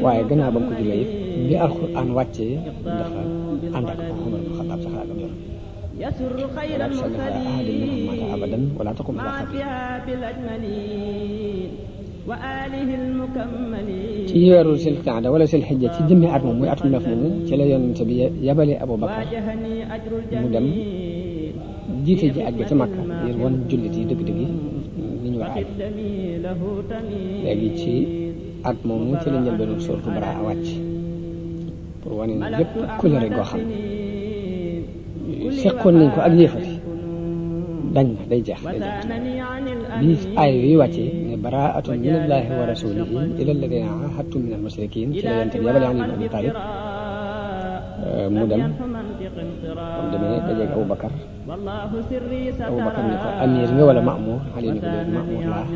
waaye gannaaw ba mu ko jullee it bi Alxuraan wàccee dafa ànd ak Umar ibn Xattaab ci xalaat ba mu yor wala tusalli ala ahadin minhum maata abadan wala taqum ala qabri ci weeru sil qaada wala sil xijja ci jëmmi at moom muy atum laf moomu ci la yonent bi yabale Abubakar mu dem jiite ji aj ga ci Makka ngir wan jullit yi dëgg-dëgg yi ni ñu war a aj léegi ci at moomu ci la njëlbeenu suuratu Baraa wàcc pour wane ne lépp kóllëre goo xam seqoon nañ ko ak yéefari dañ na day jeex bi aay yooyu wàccee ne baraatun min allahi wa rasulihi ila alladina ahadtum min almushrikin ci la yonent bi yabale Ali ibn Abi Talib mu dem comme demee dajeeg Abubakar ni ko amir nga wala Mamour Ali ni ko dee Mamour laa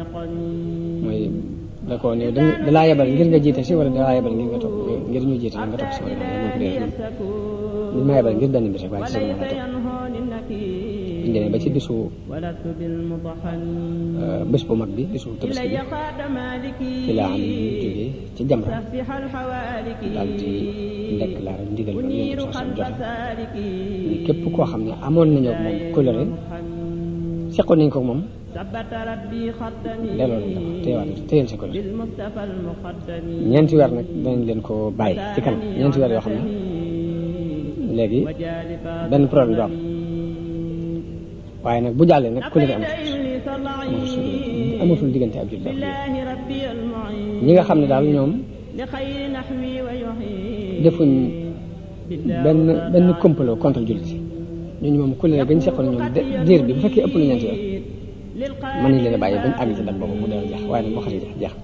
mooy da ko ne da laa yebal ngir nga jiite si wala da laa yebal ngir nga topp ngir ñu jiite nga topp si wala ñu ko dee li ma yebal ngir benn mbir rek waaye ci sama la topp biñ demee ba ci bisu bés bu mag bi bisu Tabaski bi ci la am jógee ci Jamra daal di déclaré ndigal ba yéen a soxla joxe ni képp koo xam ne amoon nañoo ak moom kóllëre seqoon nañ ko moom delloo nañ la ko téyel sa kóllëre ñeenti weer nag danañ leen ko bàyyi ci kanam ñeenti weer yoo xam ne léegi benn problème du am waaye nag bu jàllee nag kóllëre amatul diggante ak jullit ñi nga xam ne daal ñoom defuñ benn complot contre jullit ñooñu moom kóllëre gañ seqoon ñoom diir bi bu fekkee ëpp na ñeenti weer mën nañ leen a bàyyi bañ àgg ci dat boobu mu dee jeex waaye nag boo xasee jeex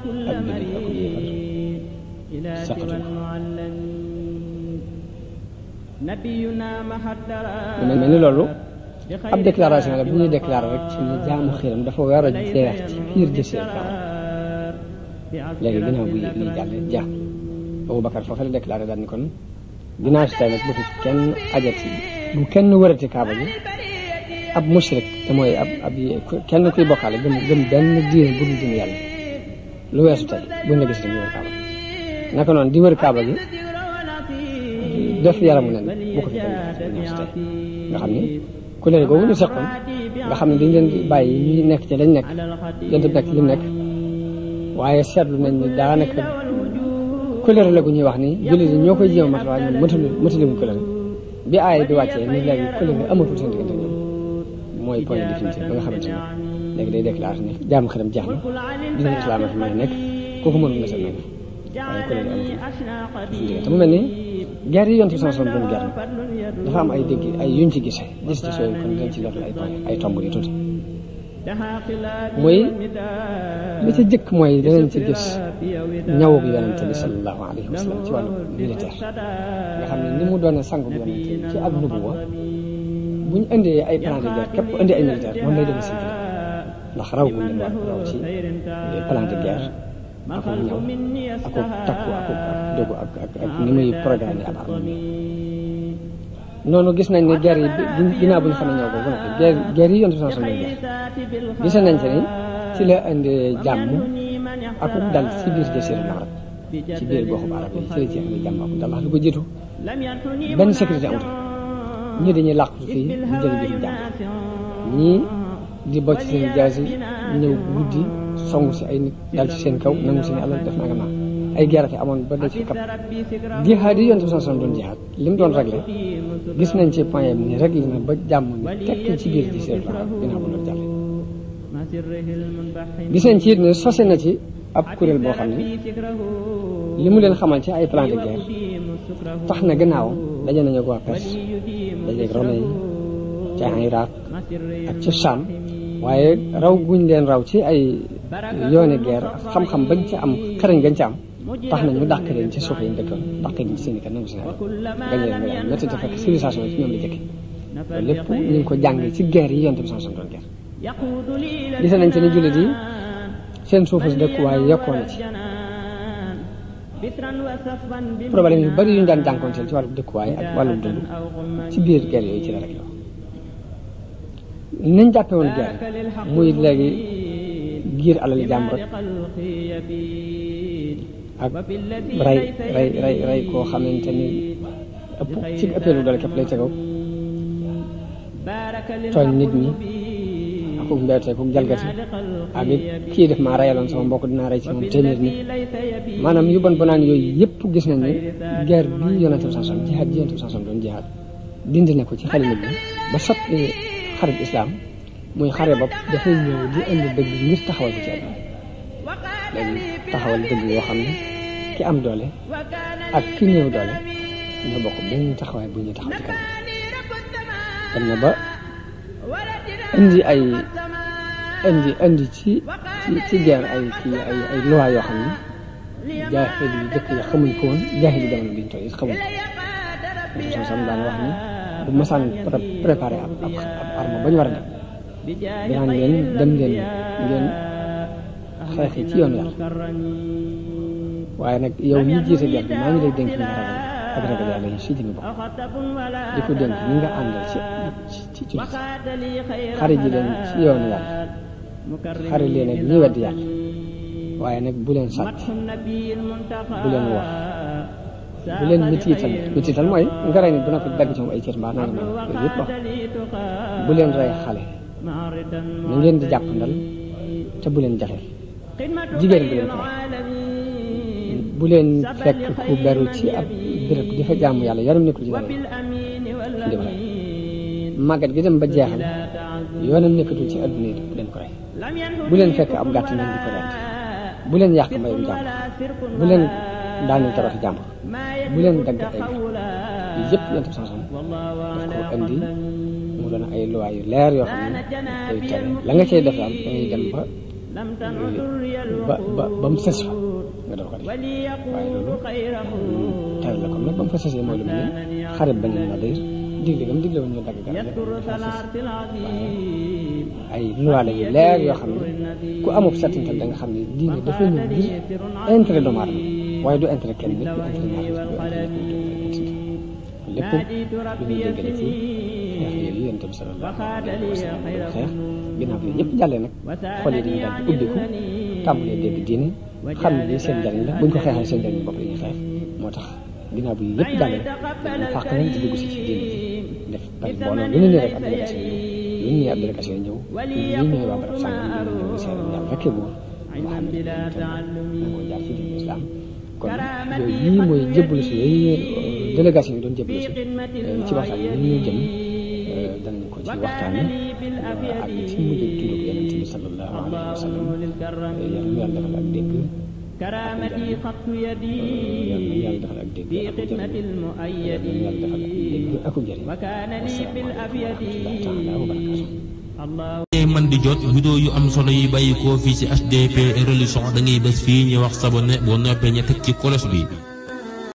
kóllëre ak jullit ak yéefar seqatuñ mu mel ni loolu ab déclaration la bu ñuy déclaré rek ci ne jaamu xiram dafa war a jeex ci biir jësee kaw léegi ginnaaw bu lii jàllee jeex Abubakar foofu la déclaré daal ni kon ginnaaw si tey nag bu fi kenn ajati bu kenn wërati kaaba gi ab mushrik te mooy ab kenn kuy bokkaale gëm benn diine bu dul diine yàlla lu weesu tey buñ la gis ñu wër kaaba gi naka noonu di wër kaaba gi def yaramu nen bu ko fi kenn ginnaaw si tey nga xam ni kóllëre googu ñu seqoon nga xam ne dañ leen di bàyyi ñuy nekk ci lañ nekk yéen nekk ci li mu nekk waaye seetlu nañ ni daanaka kóllëre la gu ñuy wax ni jullit yi ñoo koy jéem a matal waaye ñoom mataliwuñ kóllëre bi aaya bi wàccee ni léegi kóllëre amatul seen diggante ñoom mooy point définitif ba nga xamante ne léegi day déclaré ne jaamu xelam jeex na dina islam fi mën a nekk kooku mënul na seen nekk waaye kóllëre amatul suñu diggante mu mel ni guerre yi yonent bi sallallahu alayhi wasallam doon guerre dafa am ay dégg ay yuñ ci gis yooyu kon dañ ci leeral ay point ay tomb yi tuuti muy li ci jëkk mooy danañ ci gis ñawug yonent bi sallallahu alayhi wa sallam ci wàllu militaire nga xam ne ni mu doone sangu bi yonent ci ak nubuwa bu ñu indee ay plan de guerre képp indi ay militaire moom lay demee seen ndax raw gu leen war raw ci plan de guerre ak ñaw ak takku ak dogu ak ni muy programme ab armée noonu gis nañ ne guerre yi ginnaaw bu ñu xamee ñëw ko bu noppi guerre yi yonent bi sallallahu alayhi wasallam gis nañ ci ni ci la indi jàmm ak dal ci biir jasiiratul arab ci biir goxu arab yi ci la ci indi jàmm ak dal lu ko jiitu benn sécurité amul ñii dañuy làqu fii di jël biir jàmm ñii di bocc seen jaasi ñëw guddi songu si ay nit dal ci seen kaw nangu seen alal def naa naa ay guerre fi amoon ba daj fi kap jihaad yi yonent bi sallallahu alayhi wasallam doon jihaad li mu doon réglé gis nañ ci point ni réglé na ba jàmm ni tekk ci biir ci seen la ginnaaw bu loolu jàlle gis nañ ci it ne sose na ci ab kuréel boo xam ne li mu leen xamal ci ay plan de guerre tax na gannaaw daje nañu ko waa Perse dajeeg Romain yi ci Irak ak ci Cham waaye raw guñ leen raw ci ay yooni guerre xam-xam bañ ci am xarañ gañ ci am tax na ñu dàq leen ci suuf yi ñu dëkkoon dàq leen ci seen i kan nangu seen gañ leen nga métti te fekk civilisation yi ci ñoom la jëkke loolu lépp ñu ngi ko jàngee ci guerre yi yonent bi sallallahu alayhi wasallam doon guerre gis nañ ci ne jullit yi seen suufu si dëkkuwaay yokkoo na ci problème yu bari yu ñu daan jànkoonteel ci wàllu dëkkuwaay ak wàllu dund ci biir guerre yooyu ci la rek nañ jàppe woon guerre muy léegi giir alal jàmm rek ak rey koo xamante ni ëpp ci ëppeelu doole képp lay tegaw tooñ nit ñi akuk mbeete akuk jalgati ak it kii def maa reyaloon sama mbokk dinaa rey ci moom téeméer nit maanaam yu bon bonaan yooyu yëpp gis nañ ne guerre bi yonent bi sallallahu alayhi wasallam jihaad ji yonent bi sallallahu alayhi wasallam doon jihaad dindi na ko ci xel nit ñi ba soppi xarit islam muy xare bopp dafay ñëw di indi dëgg ngir taxawal ko ci àdduna léegi taxawal dëgg yoo xam ne ki am doole ak ki néew doole ñoo bokk benn taxawaay bu ñuy taxaw ci kanam dem na ba indi ci guerre ay loi yoo xam ne jaahil yu jëkk yi xamuñ ko woon jaahil yi jamono biñ toll it xamuñ ko sam daan wax ni bu masaan préparé ab arme ba ñu war a dem dinaan leen dem leen ngeen xeexi ci yoon yàlla waaye nag yow ñi jiite guerre bi maa ngi lay dénk nga ragal ak ragal yàlla yi si jëmi bopp di ko dénk ñi nga àndal ci jullit xare ji leen ci yoonu yàlla xare leen ak ñi weddi yàlla waaye nag bu leen sàcc bu leen wax bu leen mitiital mooy nga rey nit bu noppi dagg ci moom ay cër mbaa nanga mel yooyu yëpp wax bu leen rey xale na ngeen di jàppandal te bu leen jaxeel jigéen bu leen ko bu leen fekk ku beru ci ab béréb di fa jaamu yàlla yaram nekkul ci dara ndimbal màggat gi dem ba jeexal yoonam nekkatul ci adduna yi bu leen ko rey bu leen fekk ab gàtt ngeen di ko rey bu leen yàq mbayum jàmbur bu leen daaneel tabaxi jàmbur bu leen dagg ay garab yi yëpp yonent bi sallallahu alayhi wasallam daf ko indi mu doon ay loi yu leer yoo xam ne day tere la nga cay def daal dangay dem ba mu sës fa nga door ko def waaye loolu tere la comme nag ba mu fa sësee mooy lu mel ne xarit bañ na day digle woon ñu dagg garab lépp dafa sës waaye ay loi la yu leer yoo xam ne ku amul settantal da nga xam ne diine dafa ñëw ngir intérêt doomu aadama waaye du intérêt kenn nit du intérêt ñaar nit lépp lu ñuy déggale ci xeex yooyu yonent bi sallallahu alayhi wa sallam doon xeex ginnaaw bi ñëpp jàllee nag xol yi dañu daal di ubbiku tàmbalee dégg diine xam ne lii seen njariñ la buñ ko xeexee seen njariñ bopp la ñuy xeex moo tax ginnaaw bi yëpp jàllee dañu fàq nañ di dugg si ci diine ji def bari mbooloo lu ñu ñëw rek ab délégation ñëw lu ñu ñëw ab délégation ñëw ñii ñooy waa barab sàngam ñii ñëw seen yàlla rekkee buur moo xam ne dañ ko jaar ci diine islam kon yooyu yii mooy jébbalu si yooyu délégation yi doon jébbalu si ci waxtaan yi ñu jëm danañ ko ci waxtaane ak ci mujj tuddug yonent bi sallallahu alayhi wa sallam yàlla defal ak dégg كرامتي خط يدي بخدمة المؤيد وكان لي في الأبيض man di jot vidéo yu am solo yi bàyyi ko fii ci HDP religion da ngay bés fii ñu wax sabonné boo noppee ña teg ci cloche bi